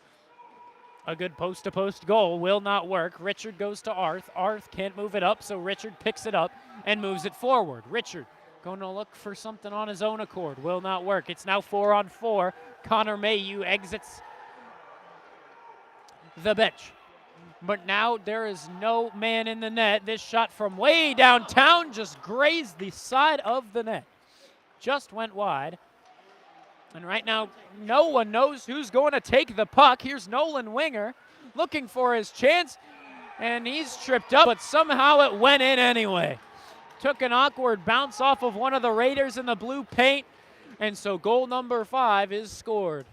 a good post-to-post goal. Will not work. Richard goes to Arth. Arth can't move it up, so Richard picks it up and moves it forward. Richard going to look for something on his own accord. Will not work. It's now 4-on-4. Connor Mayhew exits the bench. But now there is no man in the net. This shot from way downtown just grazed the side of the net. Just went wide. And right now, no one knows who's going to take the puck. Here's Nolan Winger looking for his chance, and he's tripped up, but somehow it went in anyway. Took an awkward bounce off of one of the Raiders in the blue paint, and so goal number 5 is scored.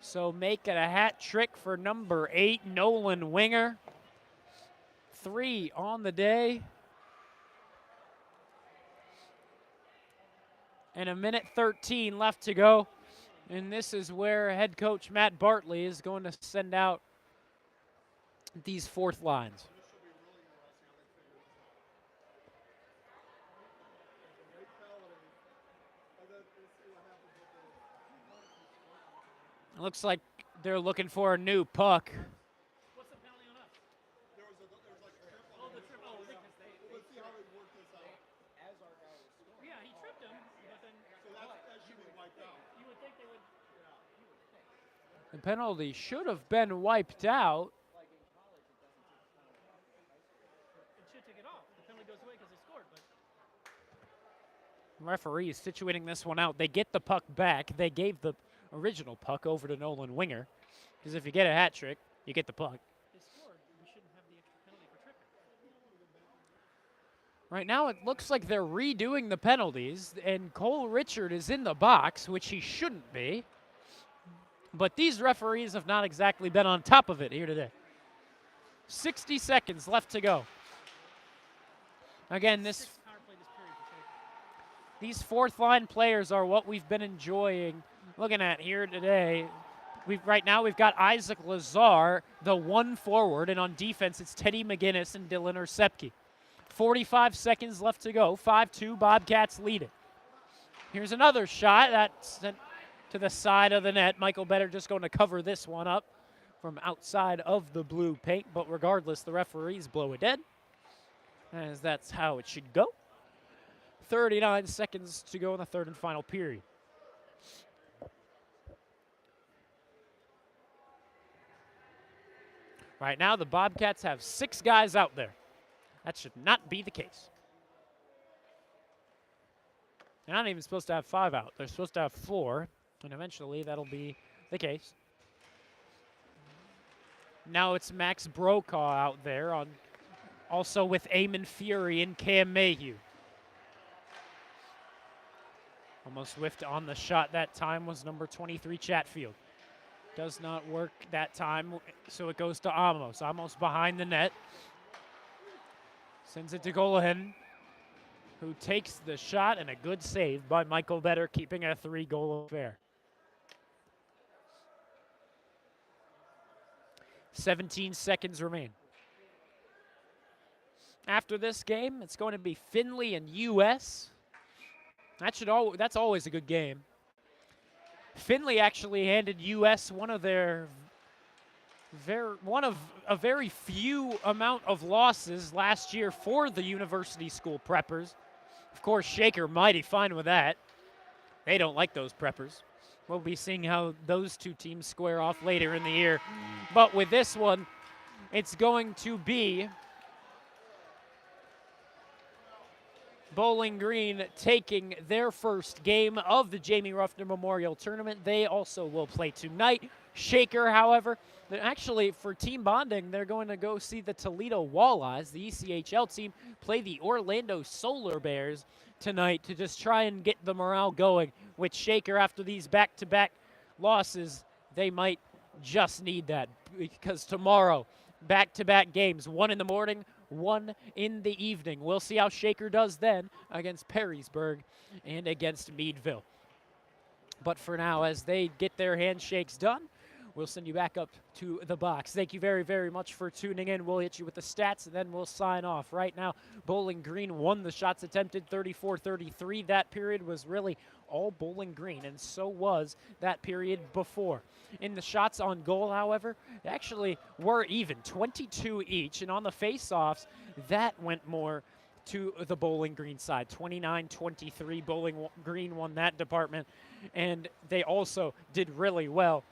So make it a hat trick for number 8, Nolan Winger. 3 on the day. And a minute 13 left to go. And this is where head coach Matt Bartley is going to send out these fourth lines. It looks like they're looking for a new puck. What's the penalty on us? There was like a trip on the trip. Oh, let's see how they work this out. As our guy was scoring. Yeah, he tripped him, but then so that should be wiped out. You would think they would. Yeah, you would think. The penalty should have been wiped out. Like in college, it doesn't take the penalty. It should take it off. The penalty goes away because they scored, but. Referee is situating this one out. They get the puck back. They gave the original puck over to Nolan Winger, because if you get a hat trick, you get the puck. They scored. We shouldn't have the extra penalty for tripping. Right now, it looks like they're redoing the penalties, and Cole Richard is in the box, which he shouldn't be. But these referees have not exactly been on top of it here today. 60 seconds left to go. Again, this These fourth line players are what we've been enjoying looking at here today. Right now we've got Isaac Lazar, the one forward, and on defense it's Teddy McGinnis and Dylan Ursepke. 45 seconds left to go. 5-2, Bobcats lead it. Here's another shot that's sent to the side of the net. Michael Better just going to cover this one up from outside of the blue paint, but regardless, the referees blow it dead, as that's how it should go. 39 seconds to go in the third and final period. Right now, the Bobcats have 6 guys out there. That should not be the case. They're not even supposed to have 5 out. They're supposed to have 4, and eventually that'll be the case. Now it's Max Brokaw out there, also with Eamon Fury and Cam Mayhew. Almost whiffed on the shot that time was number 23, Chatfield. Does not work that time, so it goes to Amos. Amos behind the net. Sends it to Golahan, who takes the shot, and a good save by Michael Better, keeping a 3-goal affair. 17 seconds remain. After this game, it's going to be Findlay and US. That's always a good game. Findlay actually handed US one of a very few amount of losses last year for the University School Preppers. Of course, Shaker mighty fine with that. They don't like those Preppers. We'll be seeing how those two teams square off later in the year. But with this one, it's going to be Bowling Green taking their first game of the Jamie Ruffner Memorial Tournament. They also will play tonight. Shaker, however, actually for team bonding, they're going to go see the Toledo Walleyes, the ECHL team, play the Orlando Solar Bears tonight to just try and get the morale going. With Shaker, after these back-to-back losses, they might just need that, because tomorrow, back-to-back games, 1 in the morning, 1 in the evening. We'll see how Shaker does then against Perrysburg and against Meadville. But for now, as they get their handshakes done, we'll send you back up to the box. Thank you very, very much for tuning in. We'll hit you with the stats, and then we'll sign off. Right now, Bowling Green won the shots attempted 34-33. That period was really all Bowling Green, and so was that period before. In the shots on goal, however, they actually were even, 22 each. And on the face-offs, that went more to the Bowling Green side. 29-23, Bowling Green won that department. And they also did really well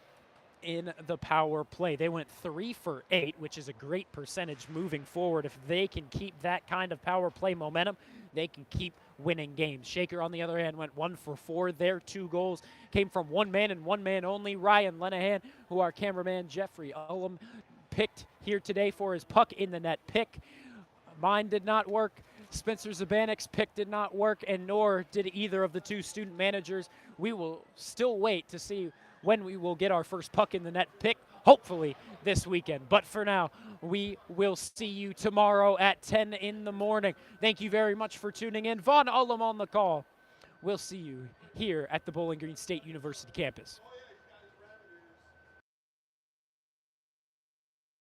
in the power play. They went 3 for 8, which is a great percentage moving forward. If they can keep that kind of power play momentum, they can keep winning games. Shaker, on the other hand, went 1 for 4. Their 2 goals came from one man and one man only. Ryan Lenahan, who our cameraman Jeffrey Ullum picked here today for his puck in the net pick. Mine did not work. Spencer Zabanik's pick did not work, and nor did either of the 2 student managers. We will still wait to see when we will get our first puck in the net pick, hopefully this weekend. But for now, we will see you tomorrow at 10 in the morning. Thank you very much for tuning in. Vaughn Ullum on the call. We'll see you here at the Bowling Green State University campus.